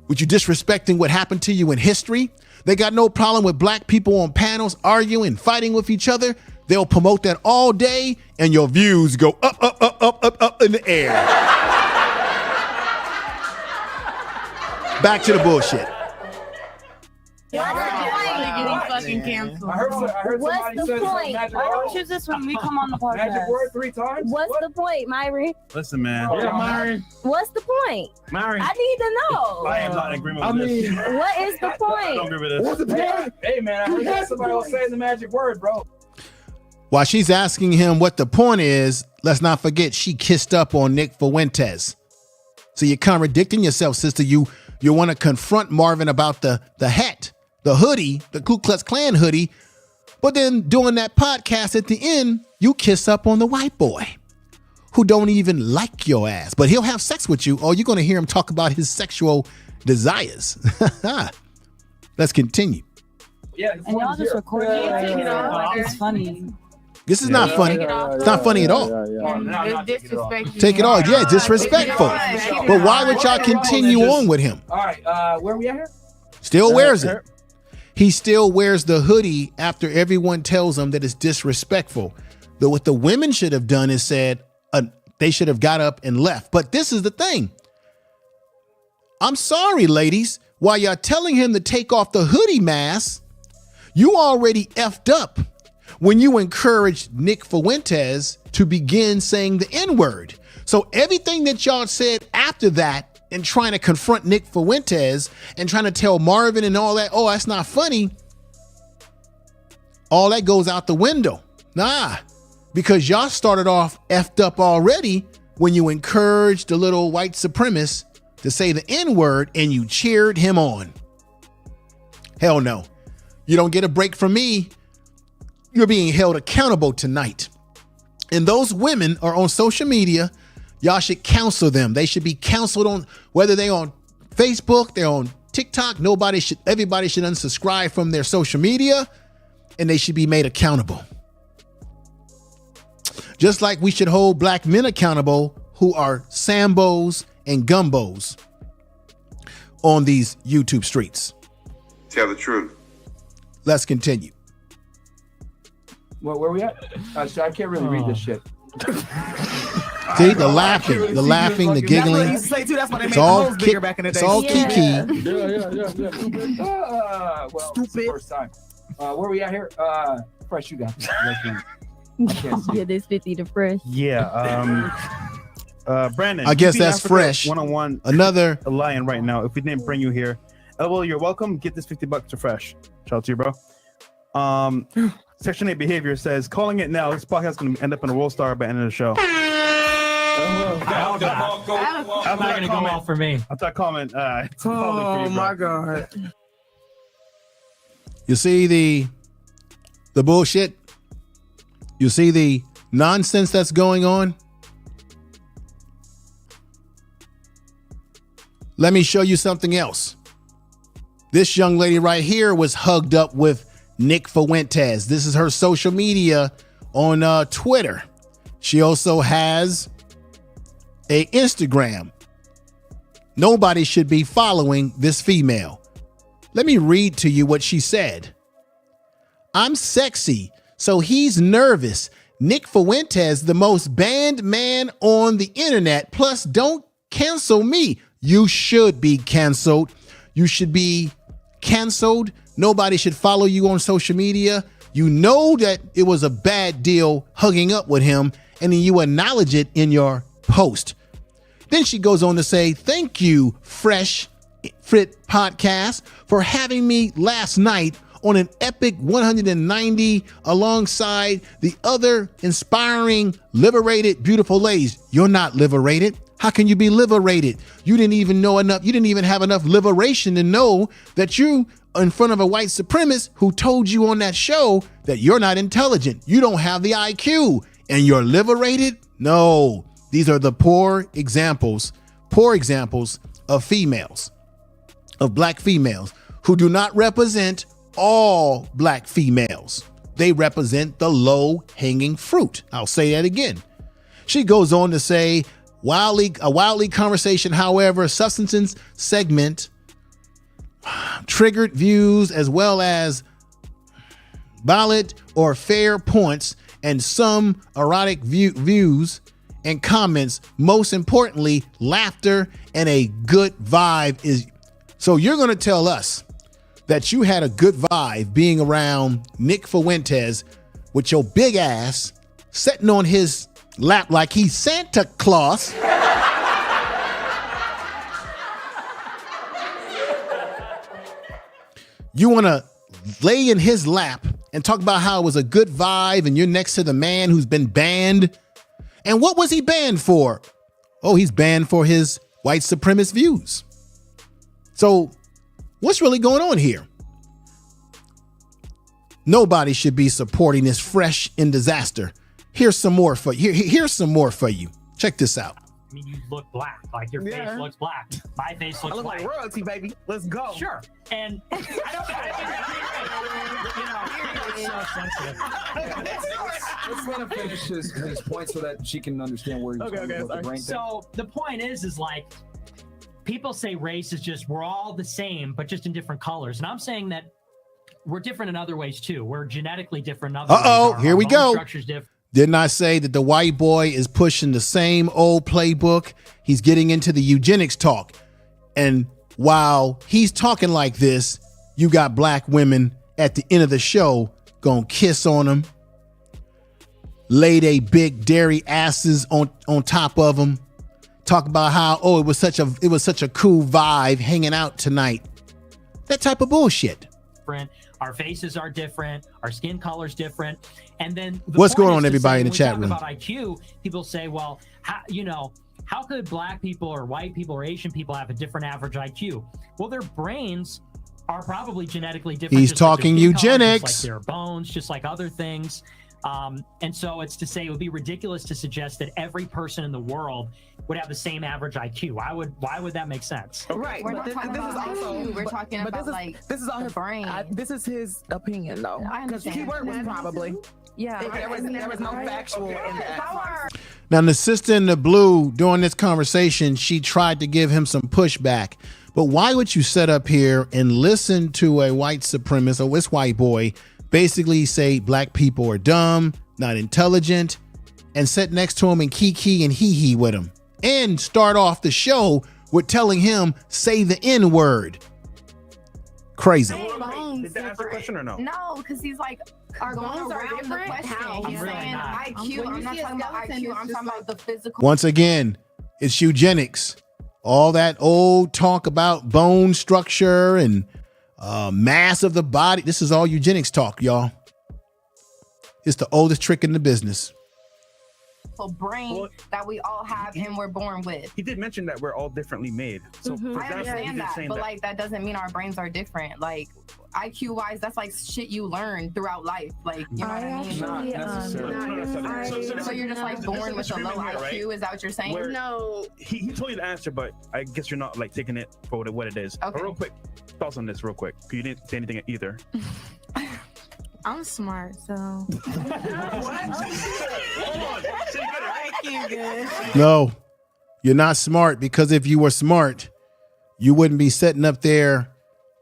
with you disrespecting what happened to you in history. They got no problem with black people on panels arguing, fighting with each other. They'll promote that all day, and your views go up in the air. Back to the bullshit. Fucking canceled. I heard What's the point? Why don't choose this when we come on the podcast? Magic word 3 times? What's the point, Myri? Listen, man. What's the point? Myri. I need to know. I am not in agreement with this. What is the I don't point? agree with this. What's the point? Hey, man, I heard that somebody was saying the magic word, bro. While she's asking him what the point is, let's not forget she kissed up on Nick Fuentes. So you're contradicting yourself, sister. You want to confront Marvin about the hat, the hoodie, the Ku Klux Klan hoodie, but then doing that podcast at the end, you kiss up on the white boy who don't even like your ass, but he'll have sex with you, or you're going to hear him talk about his sexual desires. Let's continue. Yeah, And y'all just recorded it. It's funny. This is not funny. It's not funny at all. It's disrespectful. Take it all. Yeah, disrespectful. But why would y'all continue on with him? All right, where we at here? Still wears it. He still wears the hoodie after everyone tells him that it's disrespectful. But what the women should have done is said they should have got up and left. But this is the thing. I'm sorry, ladies. While y'all telling him to take off the hoodie mask, you already effed up when you encouraged Nick Fuentes to begin saying the N-word. So everything that y'all said after that and trying to confront Nick Fuentes and trying to tell Marvin and all that, oh, that's not funny, all that goes out the window. Nah, because y'all started off effed up already when you encouraged the little white supremacist to say the N-word and you cheered him on. Hell no. You don't get a break from me. You're being held accountable tonight. And those women are on social media. Y'all should counsel them. They should be counseled on whether they're on Facebook, they're on TikTok. Everybody should unsubscribe from their social media, and they should be made accountable. Just like we should hold black men accountable who are Sambos and Gumbos on these YouTube streets. Tell the truth. Let's continue. Where we at? I can't really read this shit. See, the laughing, the giggling. That's why they made It's all the holes bigger back in the day. It's all kiki. Well, it's the first time. Where we at here? Fresh, you got this. Yeah, this 50 to fresh. Yeah. Brandon. I guess you beat that's Africa fresh. One-on-one. Another a lion right now. If we didn't bring you here, well, you're welcome. Get this $50 to Fresh. Shout out to you, bro. Section 8 behavior says, calling it now. This podcast is going to end up in a world star by the end of the show. I'm not going to go off for me. I'll talk comment. Oh my God. You see the bullshit? You see the nonsense that's going on? Let me show you something else. This young lady right here was hugged up with Nick Fuentes. This is her social media on Twitter. She also has a Instagram. Nobody should be following this female. Let me read to you what she said. I'm sexy, so he's nervous. Nick Fuentes, the most banned man on the internet. Plus, don't cancel me. You should be canceled. You should be canceled. Nobody should follow you on social media. You know that it was a bad deal hugging up with him, and then you acknowledge it in your post. Then she goes on to say, thank you, Fresh Fit Podcast, for having me last night on an epic 190 alongside the other inspiring, liberated, beautiful ladies. You're not liberated. How can you be liberated? You didn't even know enough. You didn't even have enough liberation to know that you in front of a white supremacist who told you on that show that you're not intelligent. You don't have the IQ and you're liberated. No, these are the poor examples of females, of black females who do not represent all black females. They represent the low hanging fruit. I'll say that again. She goes on to say, a wildly conversation, however, substance segment triggered views as well as valid or fair points and some erotic views and comments. Most importantly, laughter and a good vibe is. So you're going to tell us that you had a good vibe being around Nick Fuentes with your big ass sitting on his lap like he's Santa Claus. You want to lay in his lap and talk about how it was a good vibe and you're next to the man who's been banned. And what was he banned for? Oh, he's banned for his white supremacist views. So what's really going on here? Nobody should be supporting this fresh in disaster. Here's some more for you. Here's some more for you. Check this out. I mean, you look black. Like your face looks black. My face looks I look black. like royalty, baby. Let's go. Sure. And I don't you know, it's so sensitive. Let's let him finish his point so that she can understand where he's going with the brain thing. So the point is like, people say race is just, we're all the same, but just in different colors. And I'm saying that we're different in other ways too. We're genetically different in other ways. Here we go. Structure's different. Didn't I say that the white boy is pushing the same old playbook? He's getting into the eugenics talk. And while he's talking like this, you got black women at the end of the show gonna kiss on him, lay they big dairy asses on top of him, talk about how, oh, it was such a cool vibe hanging out tonight. That type of bullshit. Our faces are different. Our skin color's different. And then what's going on, everybody in the chat room? About IQ, people say, well, how could black people or white people or Asian people have a different average IQ? Well, their brains are probably genetically different. He's talking eugenics. Just like their bones, just like other things. And so it's to say it would be ridiculous to suggest that every person in the world would have the same average IQ. Why would that make sense? Right. We're talking about this is all the his brain. This is his opinion though. Because the key word was probably. Yeah. There was no factual in that. Now, the sister in the blue during this conversation, she tried to give him some pushback. But why would you sit up here and listen to a white supremacist, or this white boy, basically say black people are dumb, not intelligent, and sit next to him and kiki and hee-hee with him, and start off the show with telling him, say the N-word? Crazy. Did that answer the question or no? No, because he's like, our bones are different. He's saying IQ. I'm not talking about IQ. I'm talking about the physical. Once again, it's eugenics. All that old talk about bone structure and mass of the body. This is all eugenics talk, y'all. It's the oldest trick in the business. Brain that we all have and we're born with. He did mention that we're all differently made. So I understand that, but like that doesn't mean our brains are different. Like IQ wise, that's like shit you learn throughout life. Like, you know what I mean? Not necessarily. So you're just like born with a low IQ? Right? Is that what you're saying? No. He told you the answer, but I guess you're not like taking it for what it is. Okay. But real quick, thoughts on this real quick. You didn't say anything either. I'm smart, so. No, you're not smart, because if you were smart, you wouldn't be sitting up there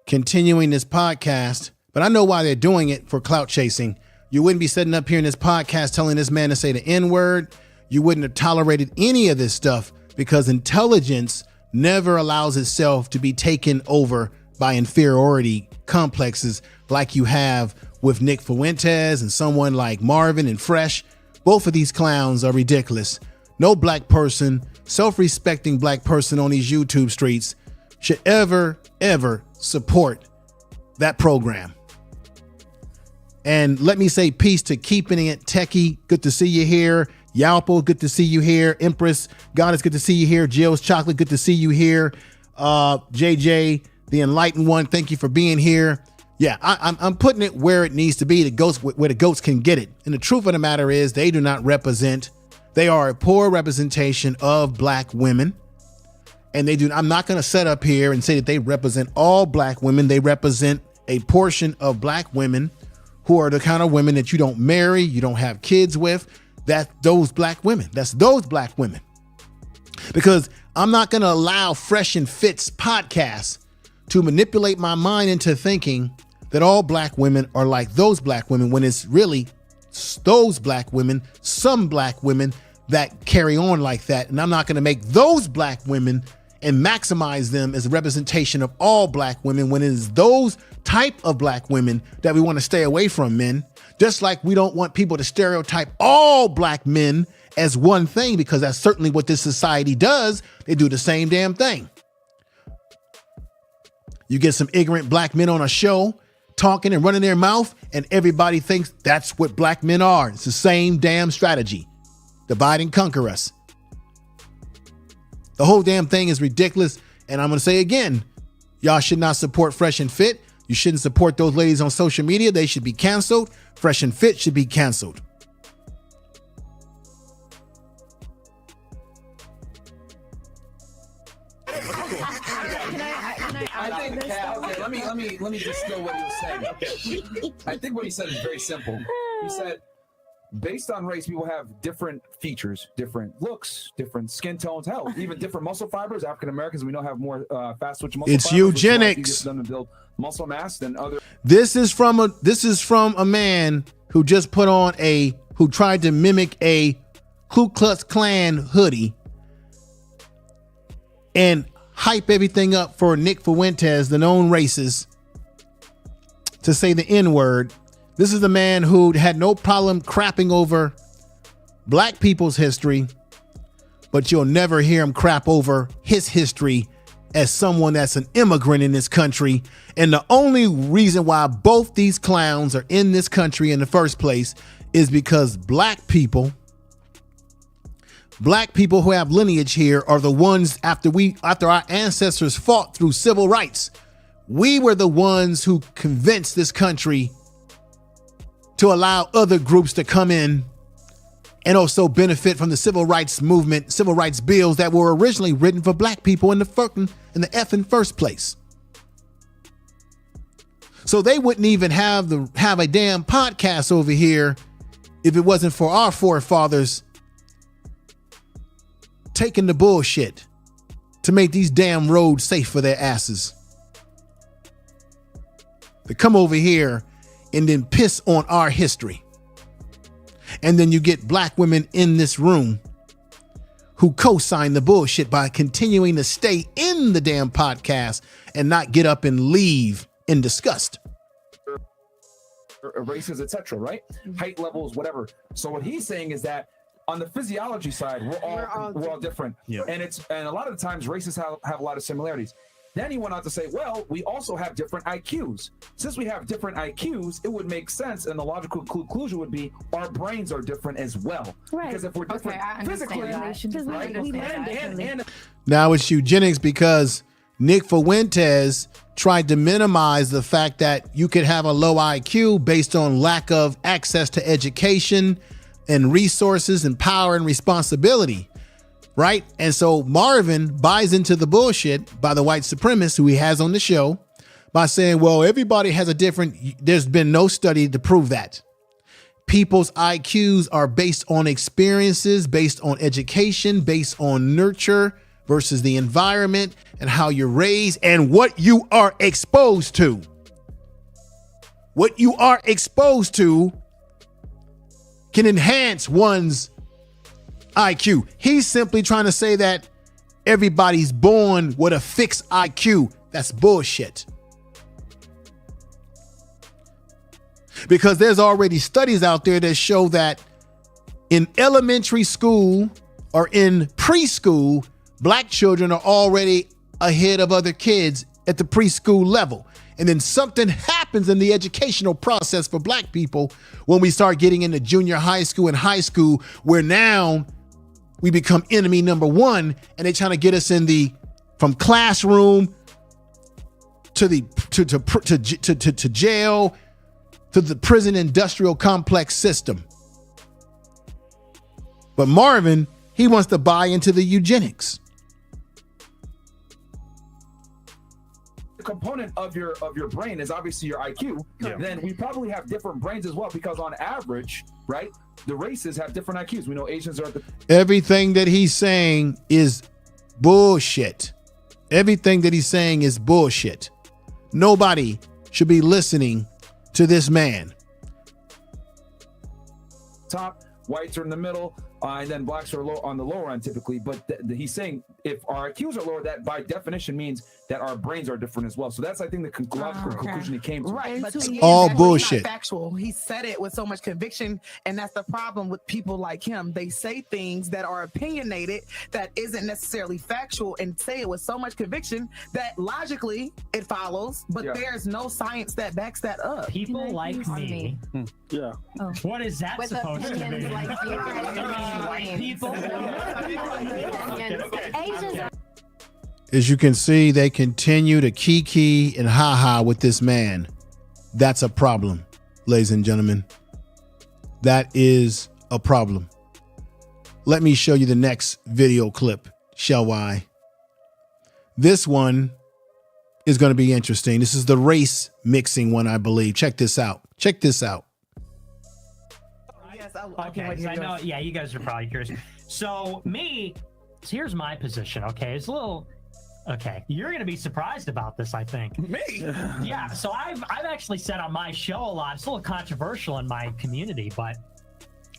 continuing this podcast. But I know why they're doing it, for clout chasing. You wouldn't be sitting up here in this podcast telling this man to say the N-word. You wouldn't have tolerated any of this stuff, because intelligence never allows itself to be taken over by inferiority complexes like you have with Nick Fuentes and someone like Marvin and Fresh. Both of these clowns are ridiculous. No black person, self-respecting black person on these YouTube streets should ever support that program. And let me say peace to Keeping It Techie. Good to see you here. Yalpo, good to see you here. Empress Goddess, good to see you here. Jill's Chocolate, good to see you here. JJ, the Enlightened One, thank you for being here. Yeah, I'm putting it where it needs to be. Where the goats can get it. And the truth of the matter is, they do not represent. They are a poor representation of black women. And they do. I'm not going to set up here and say that they represent all black women. They represent a portion of black women who are the kind of women that you don't marry, you don't have kids with. That's those black women. Because I'm not going to allow Fresh and Fit's podcast to manipulate my mind into thinking that all black women are like those black women, when it's really those black women, some black women that carry on like that. And I'm not going to make those black women and maximize them as a representation of all black women, when it is those type of black women that we want to stay away from, men. Just like we don't want people to stereotype all black men as one thing, because that's certainly what this society does. They do the same damn thing. You get some ignorant black men on a show talking and running their mouth, and everybody thinks that's what black men are. It's the same damn strategy. Divide and conquer us. The whole damn thing is ridiculous. And I'm going to say again, y'all should not support Fresh and Fit. You shouldn't support those ladies on social media. They should be canceled. Fresh and Fit should be canceled. I think, okay, let me distill what he was saying. I think what he said is very simple. He said, based on race, people have different features, different looks, different skin tones, hell, even different muscle fibers. African Americans, we know, have more fast twitch muscle it's fibers. eugenics. Them to build muscle mass than other. This is from a man who just who tried to mimic a Ku Klux Klan hoodie and hype everything up for Nick Fuentes, the known racist, to say the N-word. This is the man who had no problem crapping over black people's history, but you'll never hear him crap over his history as someone that's an immigrant in this country. And the only reason why both these clowns are in this country in the first place is because black people who have lineage here are the ones, after our ancestors fought through civil rights, we were the ones who convinced this country to allow other groups to come in and also benefit from the civil rights movement, civil rights bills that were originally written for black people in the effing first place. So they wouldn't even have a damn podcast over here if it wasn't for our forefathers taking the bullshit to make these damn roads safe for their asses. They come over here and then piss on our history. And then you get black women in this room who co-sign the bullshit by continuing to stay in the damn podcast and not get up and leave in disgust. Races, etc., right? Height levels, whatever. So what he's saying is that on the physiology side, we're all different. Yeah. And a lot of the times races have a lot of similarities. Then he went on to say, well, we also have different IQs. Since we have different IQs, it would make sense, and the logical conclusion would be our brains are different as well. Right. Because if we're different physically, right? Now it's eugenics, because Nick Fuentes tried to minimize the fact that you could have a low IQ based on lack of access to education and resources and power and responsibility. Right. And so Marvin buys into the bullshit by the white supremacist who he has on the show by saying, well, everybody has a different. There's been no study to prove that. People's IQs are based on experiences, based on education, based on nurture versus the environment and how you're raised and what you are exposed to. What you are exposed to can enhance one's IQ. He's simply trying to say that everybody's born with a fixed IQ. That's bullshit. Because there's already studies out there that show that in elementary school or in preschool, black children are already ahead of other kids at the preschool level. And then something happens happens in the educational process for black people when we start getting into junior high school and high school, where now we become enemy number one, and they're trying to get us from classroom to jail, to the prison industrial complex system. But Marvin, he wants to buy into the eugenics. The component of your brain is obviously your IQ. Yeah. Then we probably have different brains as well, because on average, right, the races have different IQs. We know Asians are Everything that he's saying is bullshit. Everything that he's saying is bullshit. Nobody should be listening to this man. top, whites are in the middle, and then blacks are on the lower end typically. But he's saying if our IQs are lower, that by definition means that our brains are different as well. So that's, I think, the logical conclusion he came to. Right, but again, all that's bullshit. Not factual. He said it with so much conviction, and that's the problem with people like him. They say things that are opinionated that isn't necessarily factual, and say it with so much conviction that logically it follows, but there's no science that backs that up. People like me. Yeah. Oh. What is that With supposed to opinions be? like White people? As you can see, they continue to kiki and ha-ha with this man. That's a problem, ladies and gentlemen. That is a problem. Let me show you the next video clip, shall I? This one is going to be interesting. This is the race mixing one, I believe. Check this out. Check this out. Okay, so I know, yeah, you guys are probably curious. So here's my position, okay? It's a little, okay, you're going to be surprised about this, I think. Me? Yeah, so I've actually said on my show a lot, it's a little controversial in my community, but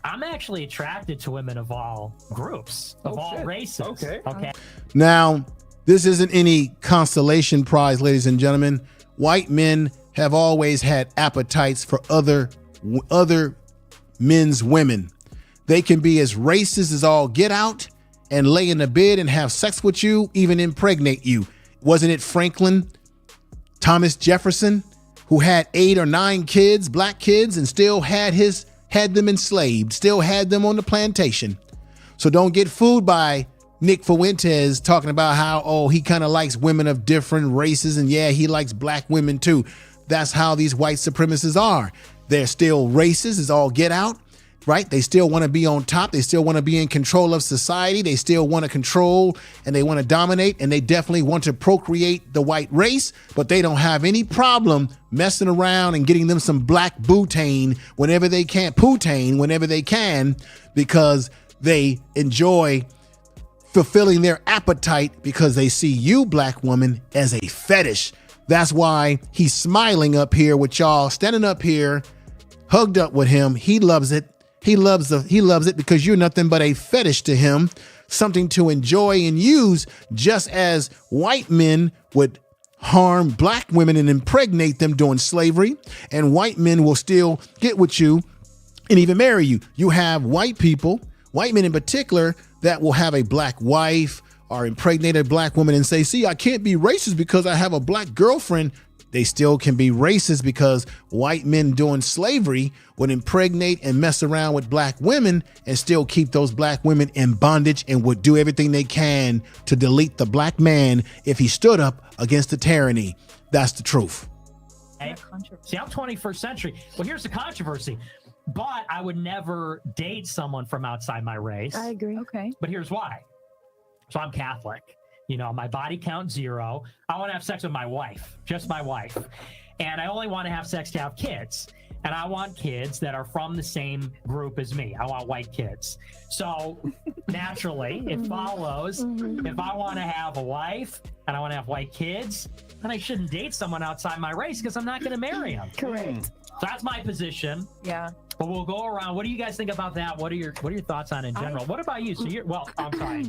I'm actually attracted to women of all groups, of all races. Okay. Now, this isn't any consolation prize, ladies and gentlemen. White men have always had appetites for other men's women. They can be as racist as all get out and lay in the bed and have sex with you, even impregnate you. Wasn't it Franklin Thomas Jefferson who had 8 or 9 kids, black kids, and still had them enslaved, still had them on the plantation? So don't get fooled by Nick Fuentes talking about how, he kind of likes women of different races, and yeah, he likes black women too. That's how these white supremacists are. They're still racist as all get out, right? They still want to be on top. They still want to be in control of society. They still want to control and they want to dominate, and they definitely want to procreate the white race, but they don't have any problem messing around and getting them some black butane whenever they can, because they enjoy fulfilling their appetite because they see you, black woman, as a fetish. That's why he's smiling up here with y'all, standing up here, hugged up with him. He loves it. He loves it because you're nothing but a fetish to him, something to enjoy and use, just as white men would harm black women and impregnate them during slavery, and white men will still get with you and even marry you. You have white people, white men in particular, that will have a black wife or impregnate a black woman and say, see, I can't be racist because I have a black girlfriend. They still can be racist because white men during slavery would impregnate and mess around with black women and still keep those black women in bondage, and would do everything they can to delete the black man if he stood up against the tyranny. That's the truth. Hey, see, I'm 21st century. Well, here's the controversy. But I would never date someone from outside my race. I agree. Okay. But here's why. So I'm Catholic. You know, my body count 0. I want to have sex with my wife, just my wife. And I only want to have sex to have kids. And I want kids that are from the same group as me. I want white kids. So naturally, it follows, if I want to have a wife and I want to have white kids, then I shouldn't date someone outside my race because I'm not going to marry them. Correct. So that's my position. Yeah. But we'll go around. What do you guys think about that? What are your thoughts on it in general? What about you? So I'm sorry.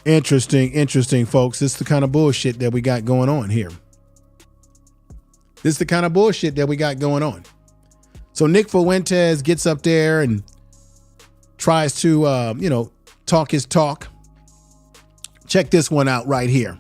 Interesting, folks. This is the kind of bullshit that we got going on here. So Nick Fuentes gets up there and tries to, talk his talk. Check this one out right here.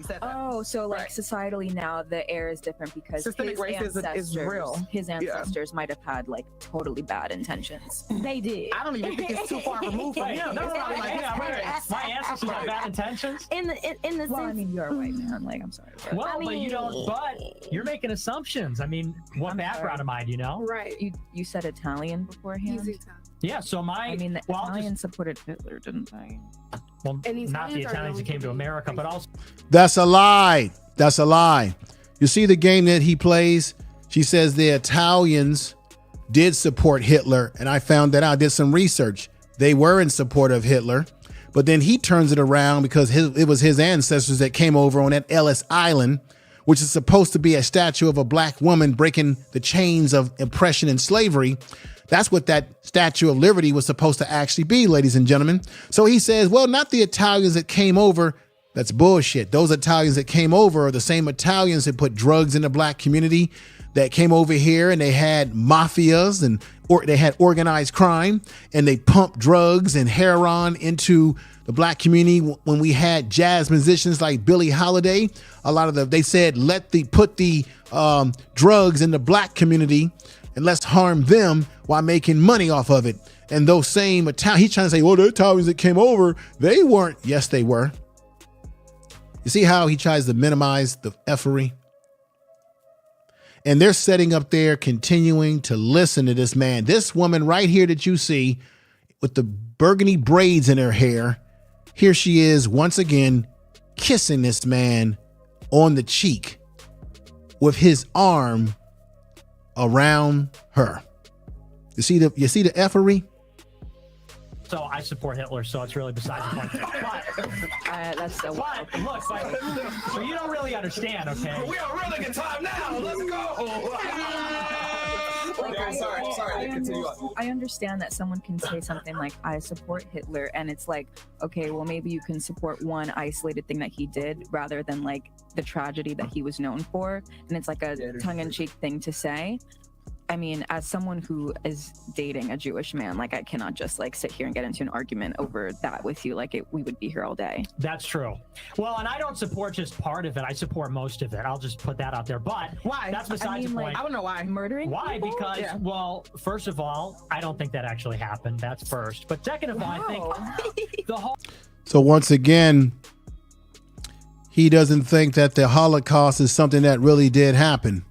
He said that. Oh, so like societally now the air is different because Systemic racism is real. His ancestors might have had like totally bad intentions. They did. I don't even think it's too far removed from him. No, my ancestors have bad intentions. In the Well, sense, I mean, you're a white man. Like, I'm sorry. But Well, but you don't. But you're making assumptions. I mean, what background am I? Do you know? Right. you said Italian beforehand. He's Italian. Yeah. So I mean, the well, Italians supported Hitler, didn't they? well, And not the Italians are Italians that came to really America, but also. That's a lie. That's a lie. You see the game that he plays? She says the Italians did support Hitler, and I found that out. I did some research. They were in support of Hitler, but then he turns it around because it was his ancestors that came over on that Ellis Island, which is supposed to be a statue of a black woman breaking the chains of oppression and slavery. That's what that Statue of Liberty was supposed to actually be, ladies and gentlemen. So he says, well, not the Italians that came over. That's bullshit. Those Italians that came over are the same Italians that put drugs in the black community, that came over here and they had mafias or they had organized crime and they pumped drugs and heroin into the black community. When we had jazz musicians like Billie Holiday, they said, put the drugs in the black community and let's harm them while making money off of it. And those same Italians, he's trying to say, well, the Italians that came over, they weren't. Yes, they were. You see how he tries to minimize the effery? And they're sitting up there continuing to listen to this man. This woman right here that you see with the burgundy braids in her hair, here she is once again kissing this man on the cheek with his arm around her. You see the effery? So I support Hitler, so it's really besides the point. That's so wild. Look, so you don't really understand, okay? We are really good time now. Let's go. Sorry. Continue on. I understand that someone can say something like, I support Hitler, and it's like, okay, well, maybe you can support one isolated thing that he did rather than like the tragedy that he was known for. And it's like a tongue-in-cheek thing to say. I mean, as someone who is dating a Jewish man, like I cannot just like sit here and get into an argument over that with you. Like we would be here all day. That's true. Well, and I don't support just part of it. I support most of it. I'll just put that out there. But why? That's besides the point. I don't know why. Murdering? Why? People? Because, well, first of all, I don't think that actually happened. That's first. But second of all, I think the whole. So once again, he doesn't think that the Holocaust is something that really did happen.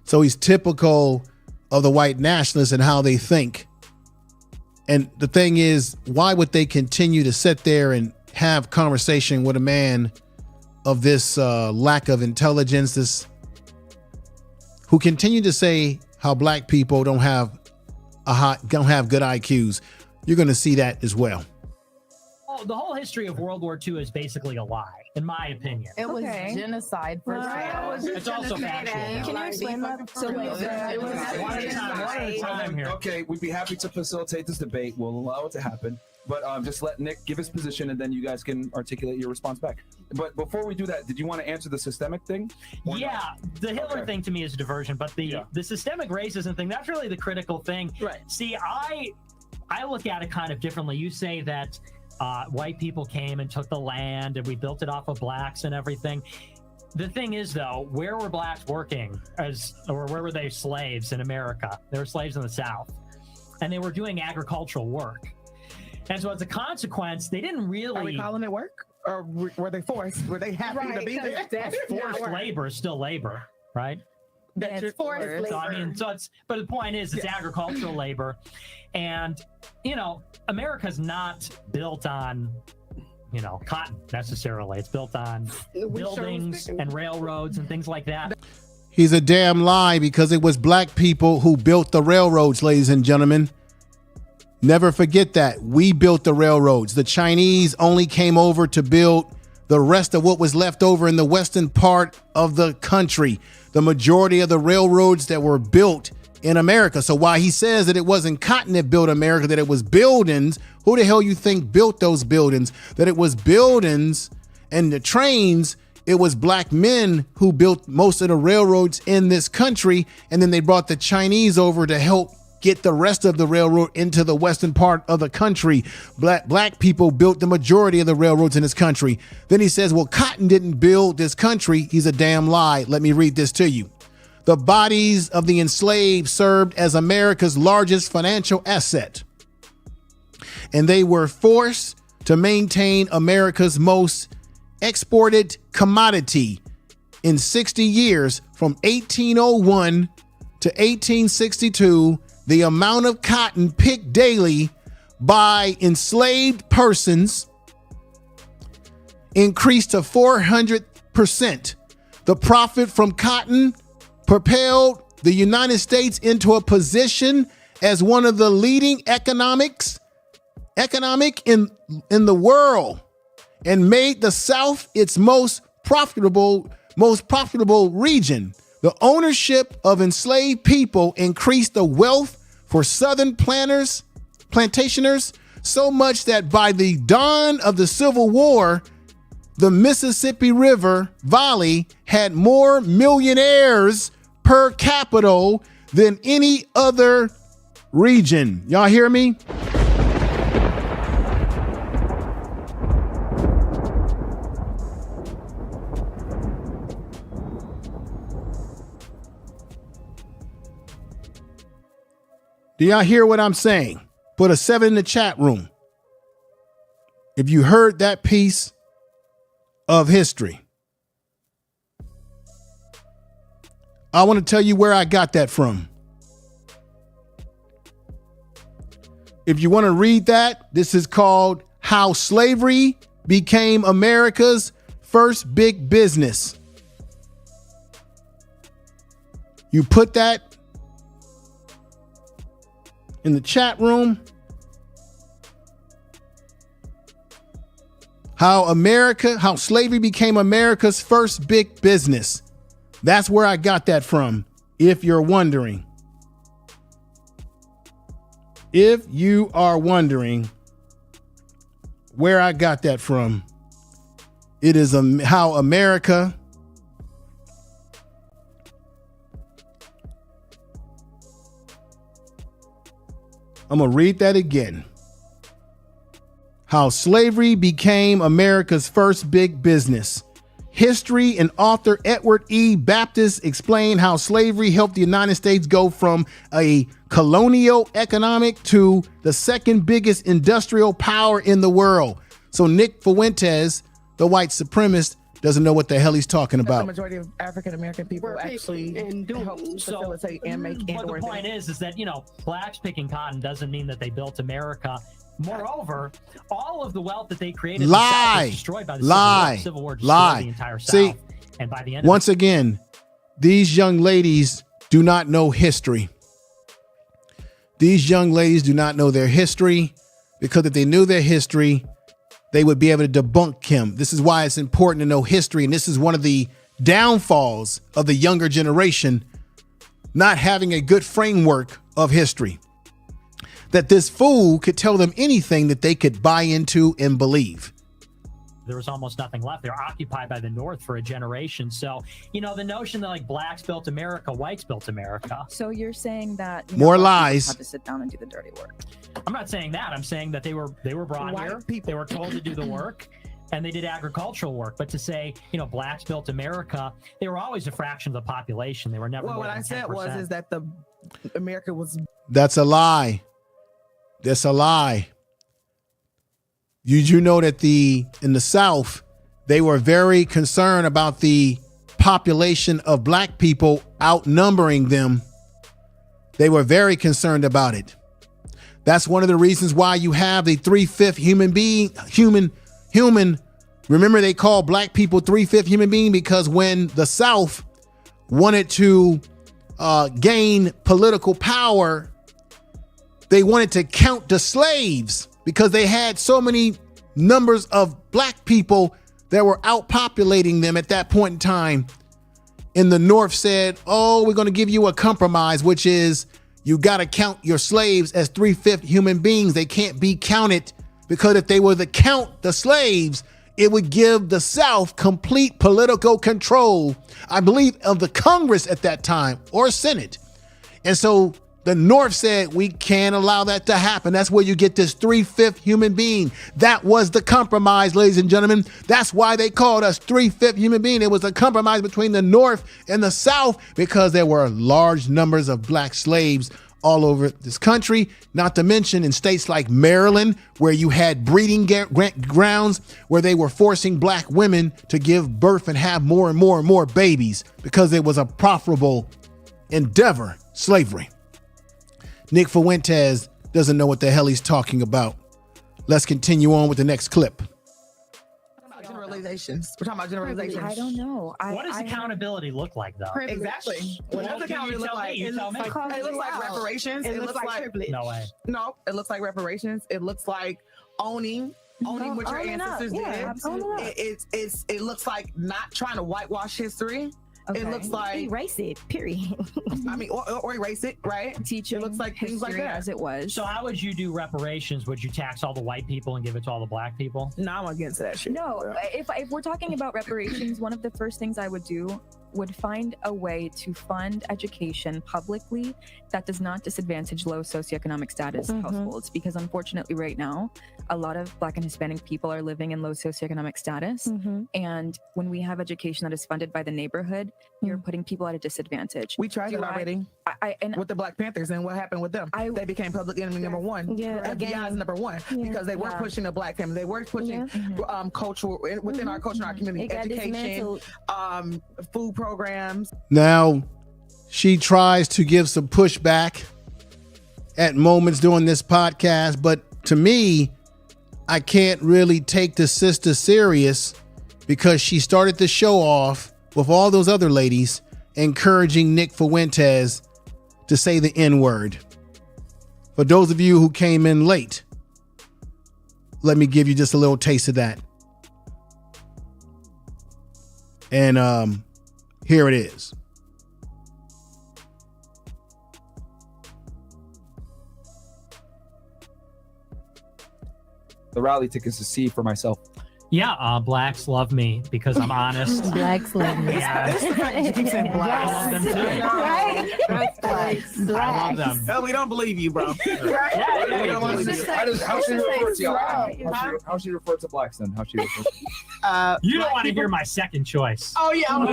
So he's typical of the white nationalists and how they think. And the thing is, why would they continue to sit there and have conversation with a man of this lack of intelligence, who continue to say how black people don't have good IQs? You're going to see that as well. The whole history of World War II is basically a lie, in my opinion. It was genocide for It's also factual. Can you explain that? So one at a time here. Okay, we'd be happy to facilitate this debate. We'll allow it to happen. But just let Nick give his position, and then you guys can articulate your response back. But before we do that, did you want to answer the systemic thing? Yeah, the Hitler thing to me is a diversion, but the systemic racism thing, that's really the critical thing. Right. See, I look at it kind of differently. You say that white people came and took the land and we built it off of blacks and everything. The thing is, though, where were blacks working or where were they slaves in America? They were slaves in the South, and they were doing agricultural work. And so as a consequence, they didn't really... Are we calling it work? Or were they forced? Were they happy to be there? Forced labor is still labor, right? That's forced labor. So, I mean, but the point is, it's agricultural labor. And, America's not built on, cotton necessarily. It's built on buildings and railroads and things like that. He's a damn lie, because it was black people who built the railroads, ladies and gentlemen. Never forget that. We built the railroads. The Chinese only came over to build the rest of what was left over in the western part of the country. The majority of the railroads that were built in America. So while he says that it wasn't cotton that built America, that it was buildings, who the hell you think built those buildings? That it was buildings and the trains, it was black men who built most of the railroads in this country. And then they brought the Chinese over to help get the rest of the railroad into the western part of the country. Black people built the majority of the railroads in this country. Then he says, well, Cotton didn't build this country. He's a damn lie. Let me read this to you. The bodies of the enslaved served as America's largest financial asset, and they were forced to maintain America's most exported commodity in 60 years. From 1801 to 1862, the amount of cotton picked daily by enslaved persons increased to 400%. The profit from cotton propelled the United States into a position as one of the leading economic in the world, and made the South its most profitable region. The ownership of enslaved people increased the wealth for Southern plantationers so much that by the dawn of the Civil War, the Mississippi River Valley had more millionaires per capita than any other region. Y'all hear me? Do y'all hear what I'm saying? Put a 7 in the chat room if you heard that piece of history. I want to tell you where I got that from. If you want to read that, this is called How Slavery Became America's First Big Business. You put that in the chat room. How slavery became America's first big business. That's where I got that from, if you're wondering. If you are wondering where I got that from, it is how America I'm going to read that again. How slavery became America's first big business. History and author Edward E. Baptist explained how slavery helped the United States go from a colonial economic to the second biggest industrial power in the world. So Nick Fuentes, the white supremacist, doesn't know what the hell he's talking about. The majority of African American people actually help facilitate and make But the point is that, blacks picking cotton doesn't mean that they built America. Moreover, all of the wealth that they created was destroyed by the Civil War destroyed the entire South. See, and by the end once again, these young ladies do not know history. These young ladies do not know their history, because if they knew their history, they would be able to debunk him. This is why it's important to know history. And this is one of the downfalls of the younger generation, not having a good framework of history. That this fool could tell them anything that they could buy into and believe. There was almost nothing left. They're occupied by the North for a generation. So, the notion that blacks built America, whites built America. So you're saying that more lies have to sit down and do the dirty work. I'm not saying that. I'm saying that they were brought here. They were told to do the work, and they did agricultural work. But to say, blacks built America, they were always a fraction of the population. They were never. Well, what I said is that America was. That's a lie. That's a lie. You know that in the South, they were very concerned about the population of black people outnumbering them. They were very concerned about it. That's one of the reasons why you have the 3/5 human. Remember, they call black people 3/5 human being, because when the South wanted to gain political power, they wanted to count the slaves, because they had so many numbers of black people that were outpopulating them at that point in time. And the North said, oh, we're going to give you a compromise, which is you got to count your slaves as 3/5 human beings. They can't be counted, because if they were to count the slaves, it would give the South complete political control, I believe, of the Congress at that time, or Senate. And so The North said we can't allow that to happen. That's where you get this 3/5 human being. That was the compromise, ladies and gentlemen. That's why they called us 3/5 human being. It was a compromise between the North and the South because there were large numbers of black slaves all over this country, not to mention in states like Maryland, where you had breeding grounds where they were forcing black women to give birth and have more and more and more babies because it was a profitable endeavor, slavery. Nick Fuentes doesn't know what the hell he's talking about. Let's continue on with the next clip. Generalizations. We're talking about generalizations. I don't know. What does accountability look like, though? Exactly. What does accountability look like? It looks like reparations. It looks like privilege. No way. No, it looks like reparations. It looks like owning what your ancestors did. It looks like not trying to whitewash history. Okay. It looks like erase it. Period. I mean, or erase it, right? Teach it looks like things like that as it was. So how would you do reparations? Would you tax all the white people and give it to all the black people? No, I'm against that shit. No, if we're talking about reparations, one of the first things I would do would find a way to fund education publicly that does not disadvantage low socioeconomic status households, because unfortunately right now a lot of Black and Hispanic people are living in low socioeconomic status, and when we have education that is funded by the neighborhood, you're putting people at a disadvantage. We tried it already with the Black Panthers, and what happened with them? They became public enemy number one. FBI is number one because they weren't pushing the Black family. They weren't pushing cultural within our culture, our community, education, food programs. Now, she tries to give some pushback at moments during this podcast, but to me, I can't really take the sister serious because she started the show off with all those other ladies encouraging Nick Fuentes to say the N-word. For those of you who came in late, let me give you just a little taste of that. And here it is. The rally tickets to see for myself. Yeah, blacks love me because I'm honest. Blacks love me. Yeah. I love them too. Right? I love them. No, we don't believe you, bro. How should you refer to y'all? How should you refer to blacks then? How should you refer to You don't want to hear my second choice. Oh yeah. I'm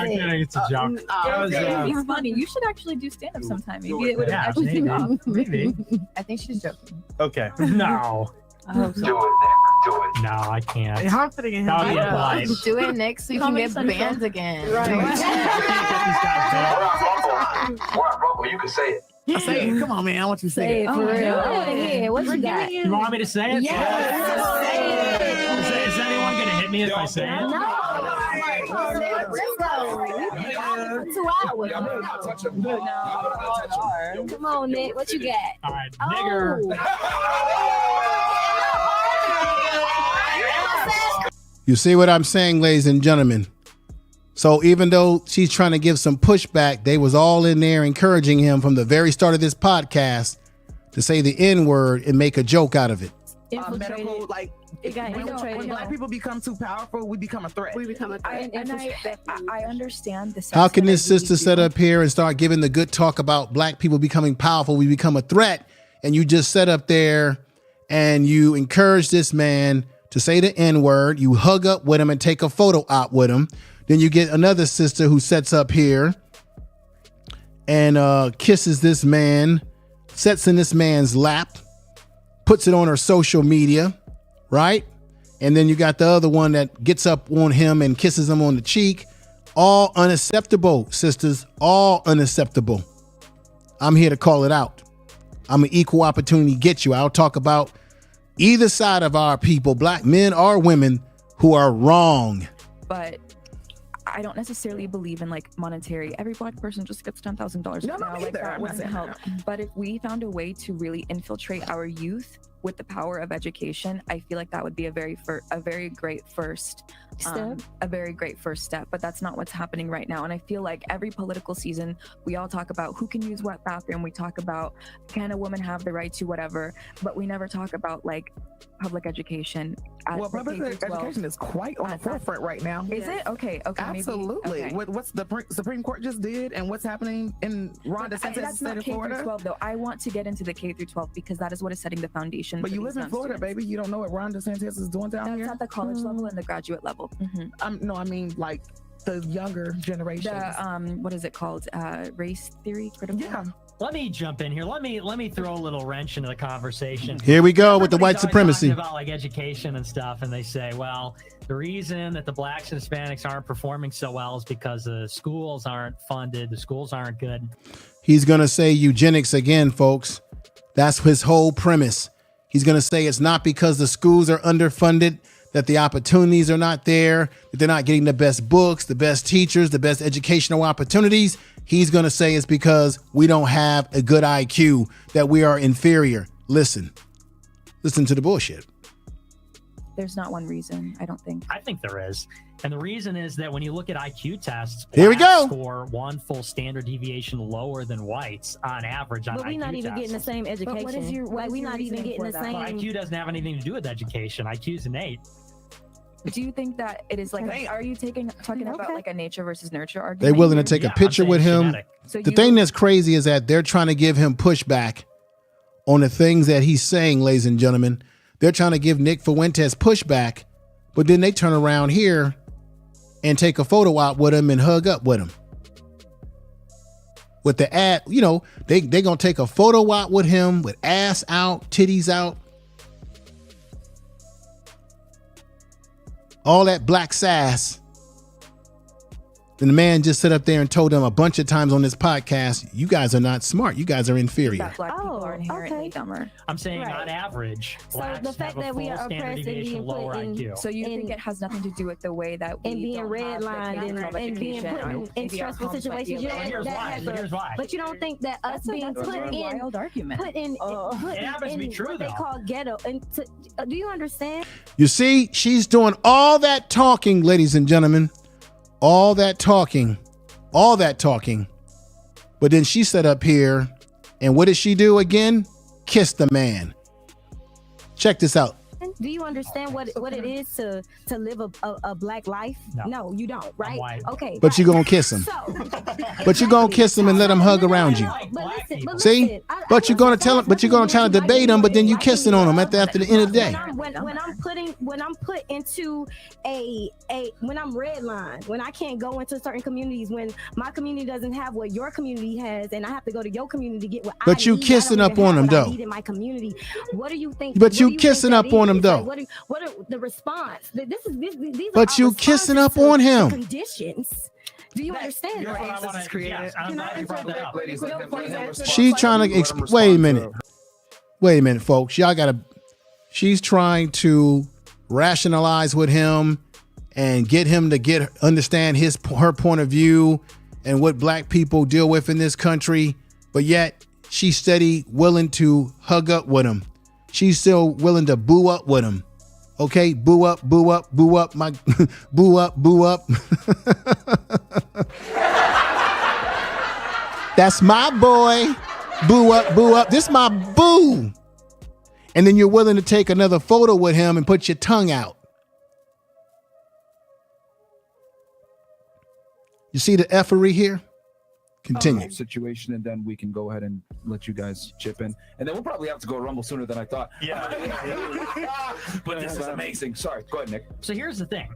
kidding. It's a joke. It's funny. You should actually do stand-up sometime. Maybe it would have actually been off. Maybe. I think she's joking. Okay. No. Do it, Nick. Do it. No, I can't. I'm putting in. That would be polite. Do it next so you can get banned again. All right, Rocco, you can say it. Say it. Come on, man. I want you to say it. For real. I want to hear it. What you got? You want me to say it? Yes. Say it. Is anyone going to hit me if I say it? No. Let's go. 2 hours. Come on, Nick. What you got? All right, nigger. You see what I'm saying, ladies and gentlemen? So even though she's trying to give some pushback, they was all in there encouraging him from the very start of this podcast to say the N-word and make a joke out of it. Medical, like, when Black people become too powerful, we become a threat. We become a threat. I understand this. How can this sister sit up here and start giving the good talk about Black people becoming powerful? We become a threat. And you just sit up there and you encourage this man to say the N-word. You hug up with him and take a photo op with him. Then you get another sister who sits up here and kisses this man, sits in this man's lap, puts it on her social media, right? And then you got the other one that gets up on him and kisses him on the cheek. All unacceptable, sisters, all unacceptable. I'm here to call it out. I'm an equal opportunity get you. I'll talk about either side of our people, Black men or women, who are wrong. But I don't necessarily believe in like monetary. Every Black person just gets $10,000 now. Like that doesn't help. But if we found a way to really infiltrate our youth with the power of education, I feel like that would be a very great first step. A very great first step, but that's not what's happening right now. And I feel like every political season, we all talk about who can use what bathroom. We talk about, can a woman have the right to whatever, but we never talk about like public education. Well, public education is quite on the forefront right now. Is it? Okay. Absolutely. Maybe, okay. What's the Supreme Court just did and what's happening in Ron DeSantis' state of Florida? K through 12 though. I want to get into the K through 12 because that is what is setting the foundation. But you live in Florida, baby. You don't know what Ron DeSantis is doing down here? That's at the college level and the graduate level. No, I mean like the younger generation. What is it called? Race theory, critical. Yeah. Let me jump in here. Let me throw a little wrench into the conversation. Here we go with the white supremacy. Talking about like education and stuff, and they say, well, the reason that the blacks and Hispanics aren't performing so well is because the schools aren't funded, the schools aren't good. He's gonna say eugenics again, folks. That's his whole premise. He's gonna say it's not because the schools are underfunded, that the opportunities are not there, that they're not getting the best books, the best teachers, the best educational opportunities. He's going to say it's because we don't have a good IQ, that we are inferior. Listen to the bullshit. There's not one reason, I don't think. I think there is. And the reason is that when you look at IQ tests, here we go. Score one full standard deviation lower than whites on average on IQ tests. But we're not even getting the same education. We're not even getting the same. Well, IQ doesn't have anything to do with education. IQ is innate. Do you think that it is like, are you talking about like a nature versus nurture argument? They're willing to take a picture with him. So the thing that's crazy is that they're trying to give him pushback on the things that he's saying, ladies and gentlemen. They're trying to give Nick Fuentes pushback, but then they turn around here and take a photo out with him and hug up with him. With the ad, you know, they gonna take a photo out with him with ass out, titties out. All that black sass. And the man just sat up there and told them a bunch of times on this podcast, you guys are not smart. You guys are inferior. That black people are inherently dumber. I'm saying on average, blacks the fact have a that we full are standard oppressed and deviation being lower put in- IQ. So you think it has nothing to do with the way that we And being don't have the redlined K-12 and being education, put or in maybe our stressful homes might be situations. a little Here's bit why. better. Here's why. But you don't think that us being That's a put in wild argument. put in It happens to be true, what they though. call ghetto do you understand? You see, she's doing all that talking, ladies and gentlemen. All that talking. But then she sat up here, and what did she do again? Kiss the man. Check this out. Do you understand what it is to live a black life? No, you don't, right? white. Okay. But you're going to kiss him. But you're going to kiss him and let him hug around you. See? But you're going to tell him, but you're going to try to debate him, but then you kissing on him after the end of the day. When I'm put into when I'm redlined, when I can't go into certain communities, when my community doesn't have what your community has, and I have to go to your community to get what But you kissing up on him, though. In my community, what do you think? But you kissing up on him, though. What are the response? These But you kissing up on him. Conditions. Do you understand? She's trying to wait a minute, folks. She's trying to rationalize with him and get him to understand her point of view and what black people deal with in this country, but yet she's steady willing to hug up with him. She's still willing to boo up with him. Okay, boo up, boo up, boo up, my boo up, boo up. That's my boy. Boo up, boo up. This my boo. And then you're willing to take another photo with him and put your tongue out. You see the effery here? Continue. Situation, and then we can go ahead and let you guys chip in, and then we'll probably have to go to Rumble sooner than I thought. But this is amazing. Sorry, go ahead, Nick. So here's the thing.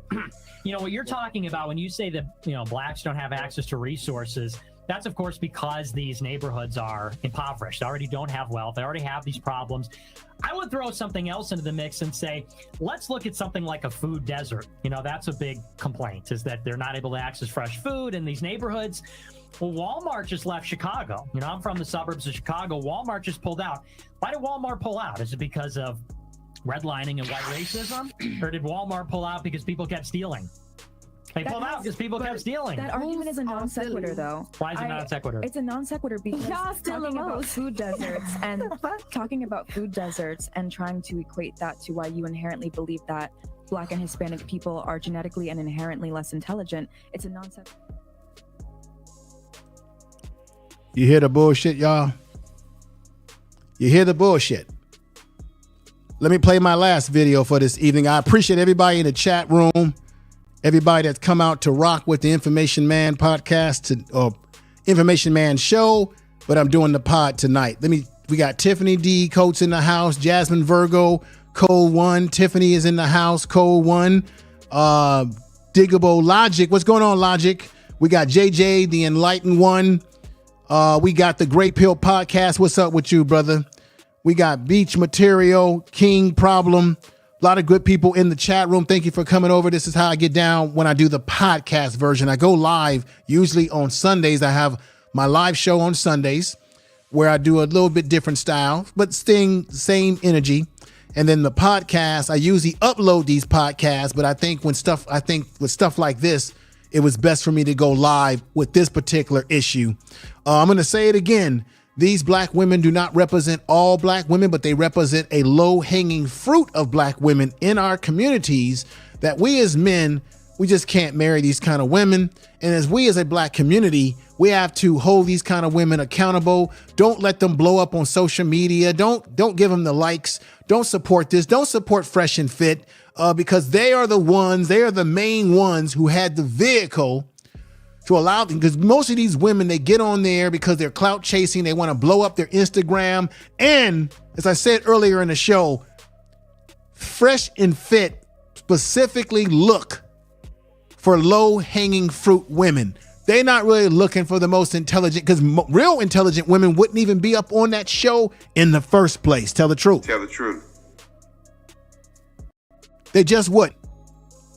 What you're talking about when you say that blacks don't have access to resources, that's of course because these neighborhoods are impoverished. They already don't have wealth. They already have these problems. I would throw something else into the mix and say, let's look at something like a food desert. That's a big complaint, is that they're not able to access fresh food in these neighborhoods. Well, Walmart just left Chicago. I'm from the suburbs of Chicago. Walmart just pulled out. Why did Walmart pull out? Is it because of redlining and white racism? Or did Walmart pull out because people kept stealing? They pulled out because people kept stealing. That argument is a non sequitur, though. Why is it non sequitur? It's a non sequitur because Y'all steal the talking about most. food deserts and talking about food deserts and trying to equate that to why you inherently believe that Black and Hispanic people are genetically and inherently less intelligent. It's a non sequitur. You hear the bullshit, y'all? You hear the bullshit? Let me play my last video for this evening. I appreciate everybody in the chat room, everybody that's come out to rock with the Information Man podcast or Information Man show, but I'm doing the pod tonight. We got Tiffany D. Coates in the house, Jasmine Virgo, Code 1. Tiffany is in the house, Code 1. Diggable Logic. What's going on, Logic? We got JJ, the Enlightened One. We got the Great Pill Podcast. What's up with you, brother? We got Beach Material, King Problem. A lot of good people in the chat room. Thank you for coming over. This is how I get down when I do the podcast version. I go live usually on Sundays. I have my live show on Sundays where I do a little bit different style, but staying same energy. And then the podcast, I usually upload these podcasts, but I think with stuff like this, it was best for me to go live with this particular issue. I'm going to say it again. These Black women do not represent all Black women, but they represent a low-hanging fruit of Black women in our communities that we as men, we just can't marry these kind of women. And as we as a Black community, we have to hold these kind of women accountable. Don't let them blow up on social media. Don't give them the likes. Don't support this. Don't support Fresh and Fit because they are the main ones who had the vehicle to allow them, because most of these women, they get on there because they're clout chasing. They want to blow up their Instagram. And as I said earlier in the show, Fresh and Fit specifically look for low hanging fruit women. They're not really looking for the most intelligent, because real intelligent women wouldn't even be up on that show in the first place. Tell the truth. Tell the truth. They just wouldn't.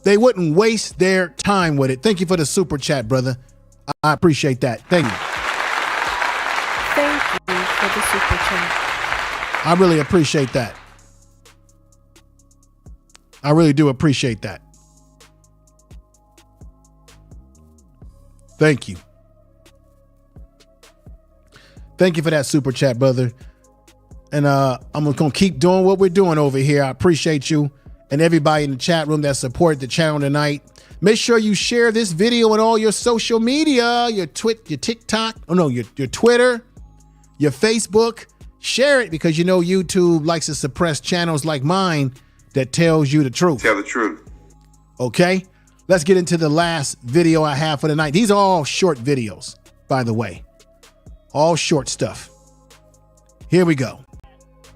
They wouldn't waste their time with it. Thank you for the super chat, brother. I appreciate that. Thank you. Thank you for the super chat. I really appreciate that. I really do appreciate that. Thank you. Thank you for that super chat, brother. And I'm going to keep doing what we're doing over here. I appreciate you and everybody in the chat room that supported the channel tonight. Make sure you share this video on all your social media, your TikTok, your Twitter, your Facebook. Share it because you know YouTube likes to suppress channels like mine that tells you the truth. Tell the truth. Okay? Let's get into the last video I have for the night. These are all short videos, by the way. All short stuff. Here we go.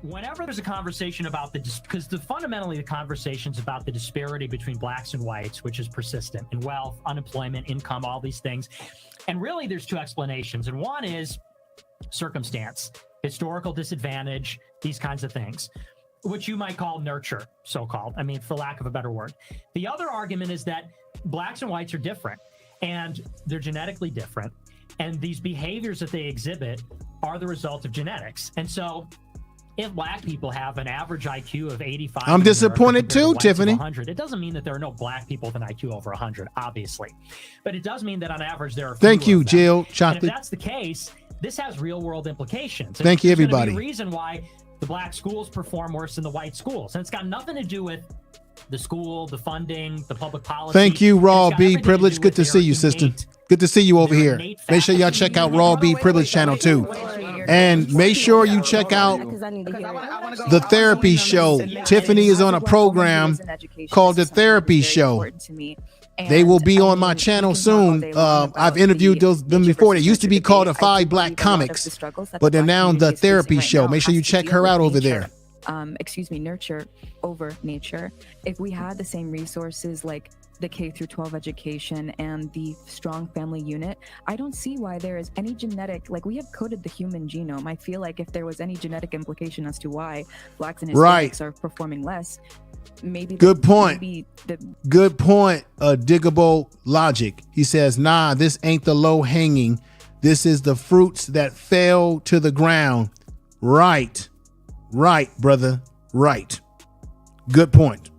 Whenever there's a conversation about fundamentally the conversation's about the disparity between Blacks and whites, which is persistent in wealth, unemployment, income, all these things. And really there's two explanations. And one is circumstance, historical disadvantage, these kinds of things, which you might call nurture, so-called. I mean, for lack of a better word. The other argument is that Blacks and whites are different and they're genetically different. And these behaviors that they exhibit are the result of genetics. And so if Black people have an average IQ of 85, I'm disappointed too, Tiffany. 100, it doesn't mean that there are no Black people with an IQ over 100, obviously, but it does mean that on average there are. Thank you, Jill And Chocolate. if that's the case, this has real world implications. And Thank you, there's gonna everybody. be a reason why the Black schools perform worse than the white schools, and it's got nothing to do with the school, the funding, the public policy. Thank you, Raw It's got B everything to Privilege. do Good with to see you, sister. Good to see you over here. Make sure y'all check out Raw B Privilege channel too. And make sure you check out the therapy show. Tiffany is on a program called The Therapy Show. They will be on my channel soon. I've interviewed them before. They used to be called the 5 Black Comics, but they're now The Therapy Show. Make sure you check her out over there. Nurture over nature. If we had the same resources like the K through 12 education and the strong family unit, I don't see why there is any genetic, like we have coded the human genome. I feel like if there was any genetic implication as to why Blacks and Hispanics are performing less, maybe good point. Good point. Diggable Logic. He says, nah, this ain't the low hanging. This is the fruits that fell to the ground. Right, brother. Right. Good point.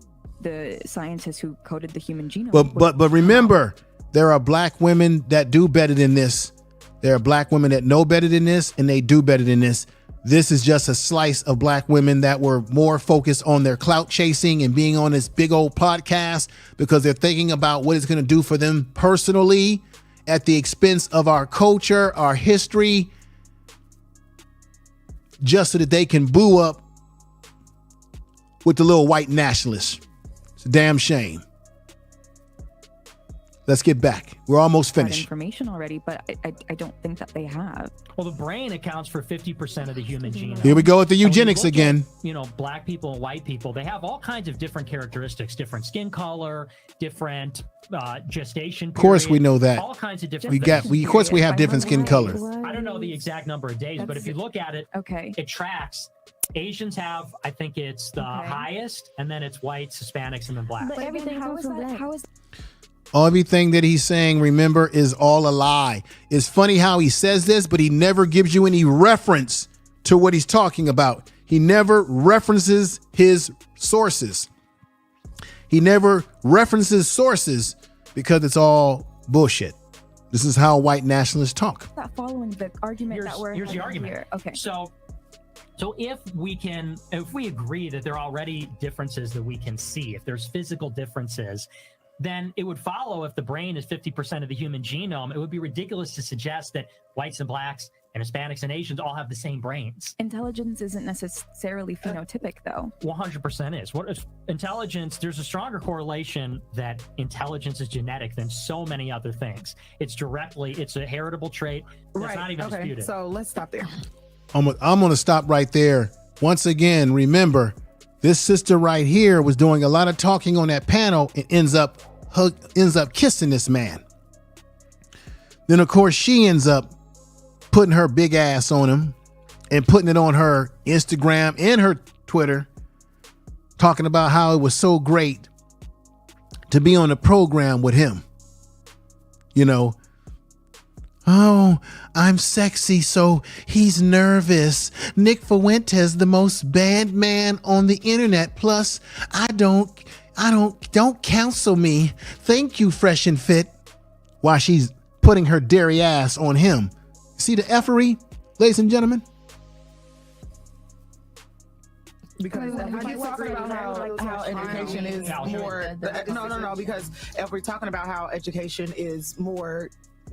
the scientists who coded the human genome. But remember, there are black women that do better than this. There are black women that know better than this, and they do better than this. This is just a slice of black women that were more focused on their clout chasing and being on this big old podcast because they're thinking about what it's going to do for them personally at the expense of our culture, our history, just so that they can boo up with the little white nationalists. It's a damn shame. Let's get back. We're almost finished. Information already, but I don't think that they have. Well, the brain accounts for 50% of the human genome. Here we go with the eugenics again. Black people and white people, they have all kinds of different characteristics, different skin color, different gestation period. Of course we know that. All kinds of different Of course we have different skin color. I don't know the exact number of days, but if you look at it, it tracks. Asians have, I think it's the highest, and then it's whites, Hispanics, and then blacks. But everything comes from black. How is Everything that he's saying, remember, is all a lie. It's funny how he says this, but he never gives you any reference to what he's talking about. He never references his sources. He never references sources because it's all bullshit. This is how white nationalists talk. Not following the argument Here's the argument. Here. Okay. So if we agree that there are already differences that we can see, if there's physical differences, then it would follow if the brain is 50% of the human genome, it would be ridiculous to suggest that whites and blacks and Hispanics and Asians all have the same brains. Intelligence isn't necessarily phenotypic, though. 100% is. What is intelligence? There's a stronger correlation that intelligence is genetic than so many other things. It's a heritable trait. That's not even disputed. So let's stop there. I'm going to stop right there. Once again, remember, this sister right here was doing a lot of talking on that panel and ends up kissing this man. Then, of course, she ends up putting her big ass on him and putting it on her Instagram and her Twitter, talking about how it was so great to be on the program with him. Oh, I'm sexy, so he's nervous. Nick Fuentes, the most banned man on the internet. Plus, don't counsel me. Thank you, Fresh and Fit. While she's putting her dairy ass on him. See the effery, ladies and gentlemen? Because if you're talking about how education is more, because if we're talking about how education is more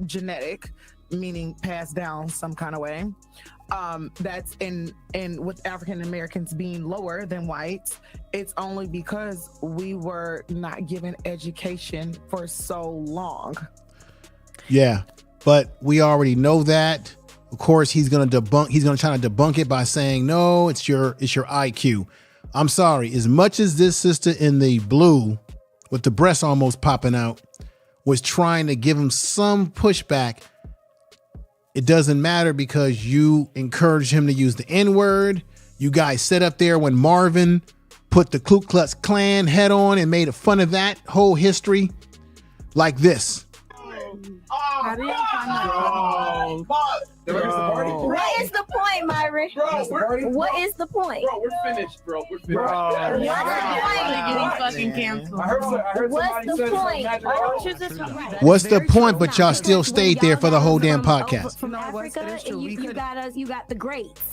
genetic, meaning passed down some kind of way, that's in with African Americans being lower than whites, it's only because we were not given education for so long. Yeah, but we already know that. Of course, he's gonna try to debunk it by saying, no, it's your IQ. I'm sorry, as much as this sister in the blue with the breast almost popping out was trying to give him some pushback, it doesn't matter because you encouraged him to use the N-word. You guys sat up there when Marvin put the Ku Klux Klan head on and made fun of that whole history like this. How do you find that? What is the point, Myron? What is the point? Bro, we're finished, bro. We're finished. What's the point? But y'all still stayed there for the whole damn podcast. From Africa, you got the greats.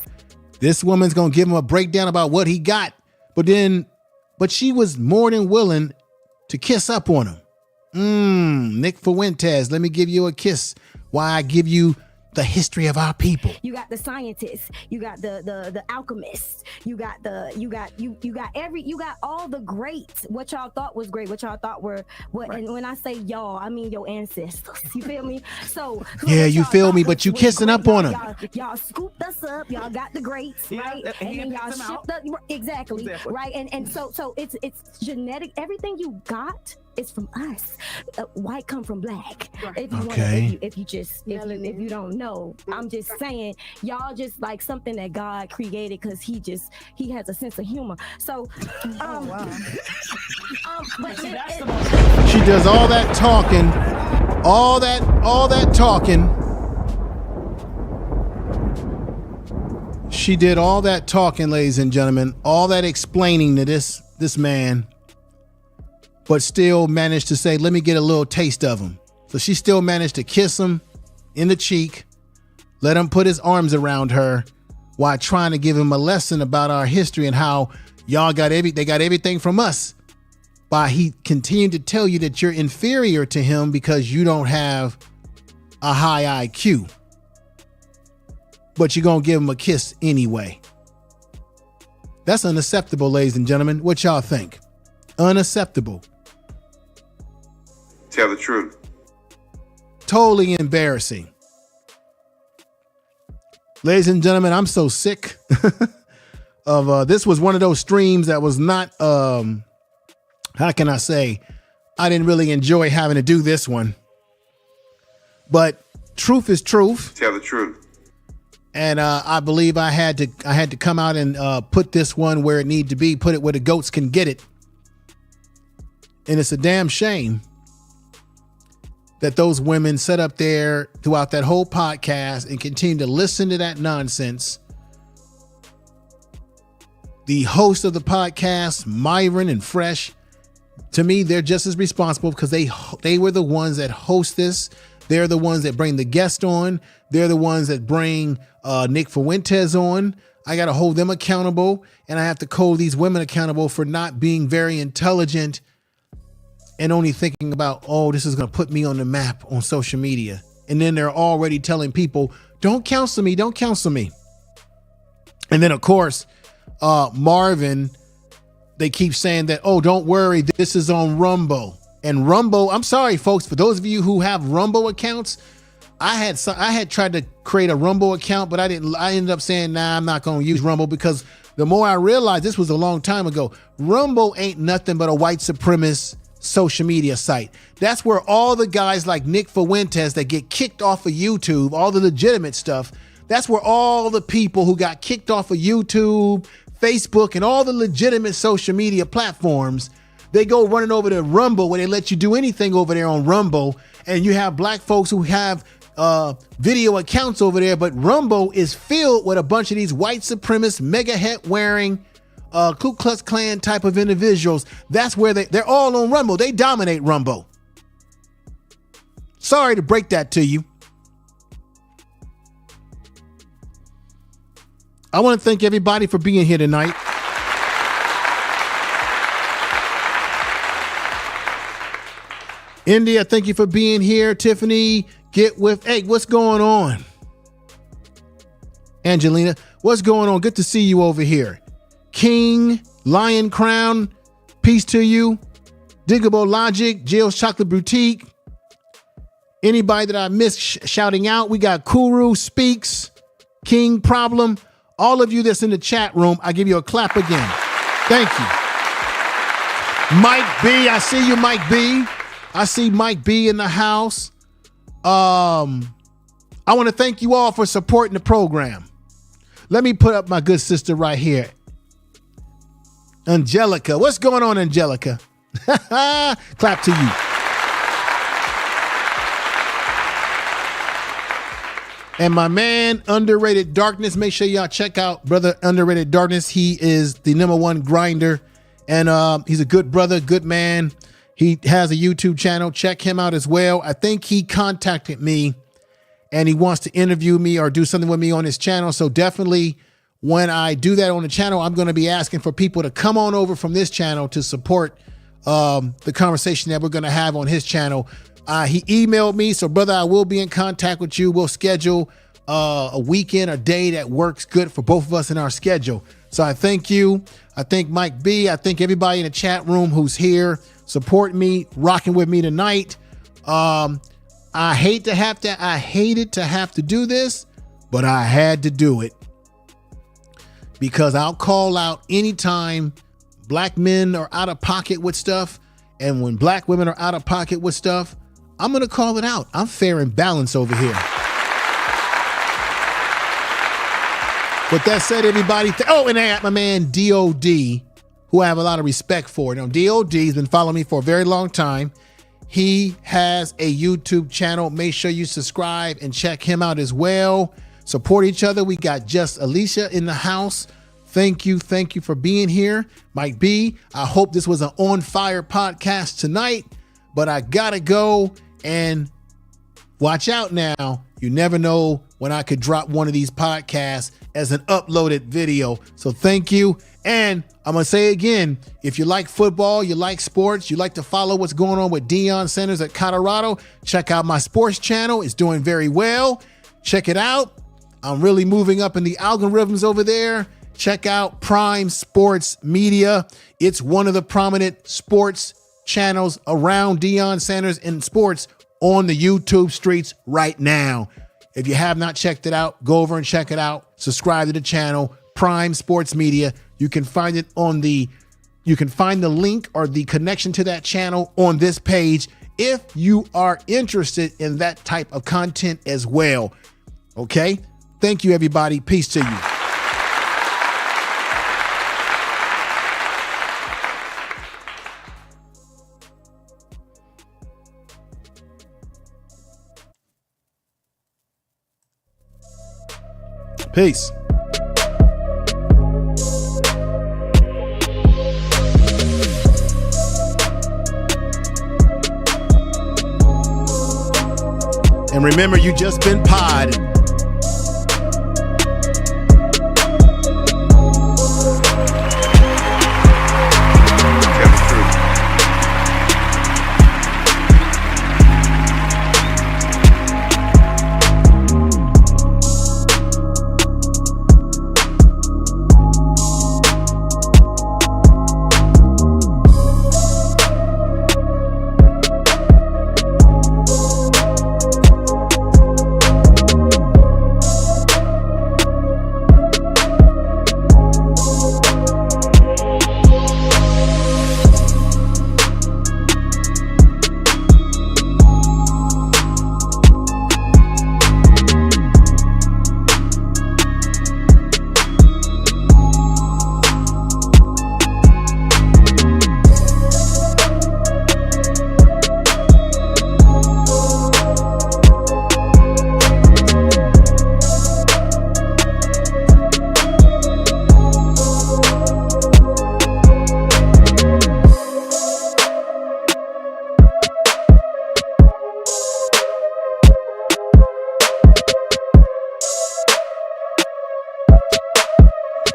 This woman's gonna give him a breakdown about what he got, but she was more than willing to kiss up on him. Nick Fuentes, let me give you a kiss. Why I give you the history of our people. You got the scientists, you got the alchemists, you got all the greats. What y'all thought was great, what y'all thought were what, and when I say y'all, I mean your ancestors. You feel me? So yeah, you feel me, but you kissing up on them. Y'all scooped us up, y'all got the greats, right? And then y'all shipped up exactly, right? And so it's genetic. Everything you got is from us. White come from black. If you if you don't know, I'm just saying, y'all just like something that God created because he has a sense of humor. So, but she does all that talking, all that talking. She did all that talking, ladies and gentlemen, all that explaining to this man. but still managed to say, let me get a little taste of him. So she still managed to kiss him in the cheek, let him put his arms around her while trying to give him a lesson about our history and how y'all they got everything from us. By he continued to tell you that you're inferior to him because you don't have a high IQ. But you're going to give him a kiss anyway. That's unacceptable, ladies and gentlemen. What y'all think? Unacceptable. Tell the truth. Totally embarrassing. Ladies and gentlemen, I'm so sick of this was one of those streams that was not how can I say, I didn't really enjoy having to do this one. But truth is truth. Tell the truth. And I believe I had to come out and put this one where it needed to be, put it where the goats can get it. And it's a damn shame that those women sat up there throughout that whole podcast and continue to listen to that nonsense. The host of the podcast, Myron and Fresh, to me, they're just as responsible because they were the ones that host this. They're the ones that bring the guest on. They're the ones that bring Nick Fuentes on. I got to hold them accountable, and I have to hold these women accountable for not being very intelligent and only thinking about, oh, this is going to put me on the map on social media. And then they're already telling people, don't counsel me, don't counsel me. And then, of course, Marvin, they keep saying that, oh, don't worry, this is on Rumble. And Rumble, I'm sorry, folks, for those of you who have Rumble accounts, I had tried to create a Rumble account, but I ended up saying, nah, I'm not going to use Rumble because the more I realized, this was a long time ago, Rumble ain't nothing but a white supremacist social media site. That's where all the guys like Nick Fuentes that get kicked off of YouTube, all the legitimate stuff, that's where all the people who got kicked off of YouTube, Facebook, and all the legitimate social media platforms, they go running over to Rumble where they let you do anything over there on Rumble. And you have black folks who have video accounts over there, but Rumble is filled with a bunch of these white supremacist, mega hat wearing, Ku Klux Klan type of individuals. That's where they're all on Rumble. They dominate Rumble. Sorry to break that to you. I want to thank everybody for being here tonight. India, thank you for being here. Tiffany, hey, what's going on? Angelina, what's going on? Good to see you over here. King, Lion Crown, peace to you. Diggable Logic, Jill's Chocolate Boutique. Anybody that I missed shouting out, we got Kuru, Speaks, King Problem. All of you that's in the chat room, I give you a clap again. Thank you. Mike B, I see you, Mike B. I see Mike B in the house. I want to thank you all for supporting the program. Let me put up my good sister right here. Angelica. What's going on, Angelica? Clap to you. And my man, Underrated Darkness. Make sure y'all check out Brother Underrated Darkness. He is the #1 grinder. And he's a good brother, good man. He has a YouTube channel. Check him out as well. I think he contacted me and he wants to interview me or do something with me on his channel. So definitely when I do that on the channel, I'm going to be asking for people to come on over from this channel to support the conversation that we're going to have on his channel. He emailed me. So brother, I will be in contact with you. We'll schedule a weekend, a day that works good for both of us in our schedule. So I thank you. I thank Mike B. I thank everybody in the chat room who's here supporting me, rocking with me tonight. I hated to have to do this, but I had to do it because I'll call out anytime black men are out of pocket with stuff. And when black women are out of pocket with stuff, I'm going to call it out. I'm fair and balanced over here. With that said, everybody, and I got my man DOD, who I have a lot of respect for. Now, DOD's been following me for a very long time. He has a YouTube channel. Make sure you subscribe and check him out as well. Support each other. We got Just Alicia in the house. thank you for being here. Mike B, I hope this was an on fire podcast tonight, but I gotta go, and watch out now. You never know when I could drop one of these podcasts as an uploaded video. So thank you. And I'm going to say again, if you like football, you like sports, you like to follow what's going on with Deion Sanders at Colorado, check out my sports channel. It's doing very well. Check it out. I'm really moving up in the algorithms over there. Check out Prime Sports Media. It's one of the prominent sports channels around Deion Sanders in sports on the YouTube streets right now. If you have not checked it out, go over and check it out. Subscribe to the channel, Prime Sports Media. You can find it you can find the link or the connection to that channel on this page if you are interested in that type of content as well. Okay? Thank you, everybody. Peace to you. Peace. And remember, you just been podded.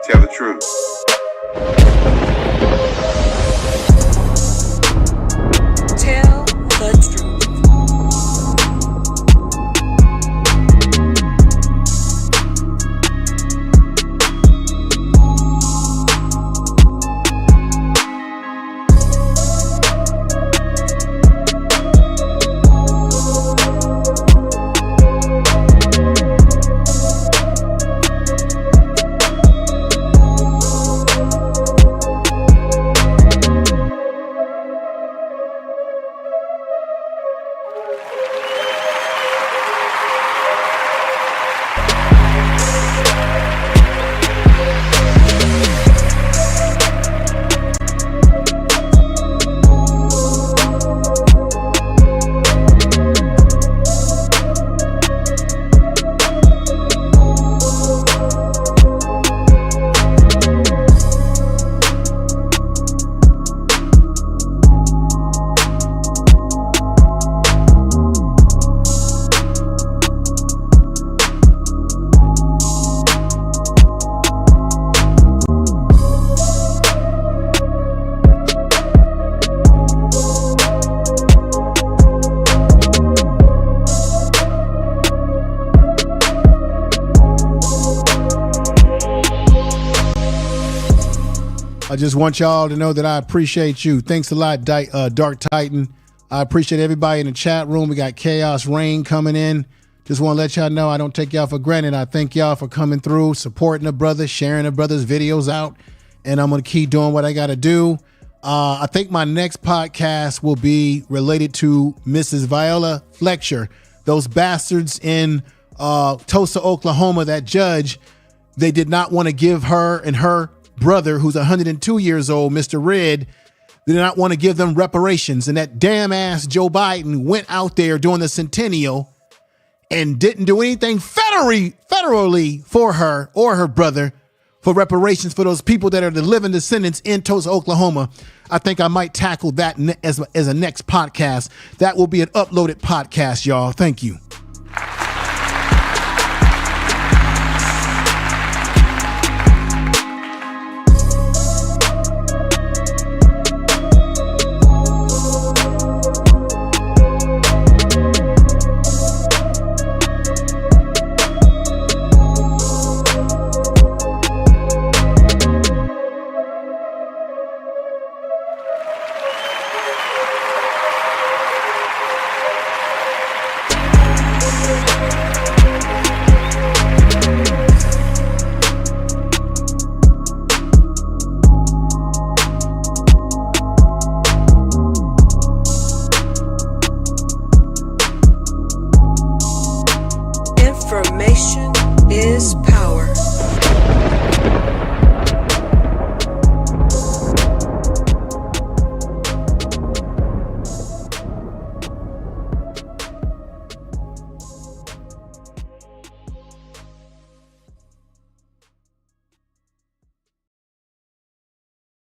Tell the truth. Tell the truth. I just want y'all to know that I appreciate you. Thanks a lot, Dark Titan. I appreciate everybody in the chat room. We got Chaos Rain coming in. Just want to let y'all know I don't take y'all for granted. I thank y'all for coming through, supporting the brothers, sharing the brothers' videos out, and I'm going to keep doing what I got to do. I think my next podcast will be related to Mrs. Viola Fletcher. Those bastards in Tulsa, Oklahoma, that judge, they did not want to give her and her brother, who's 102 years old, Mr. Red, they did not want to give them reparations. And that damn ass Joe Biden went out there during the centennial and didn't do anything federally for her or her brother, for reparations for those people that are the living descendants in Tulsa, Oklahoma. I think I might tackle that as a next podcast. That will be an uploaded podcast, y'all. Thank you.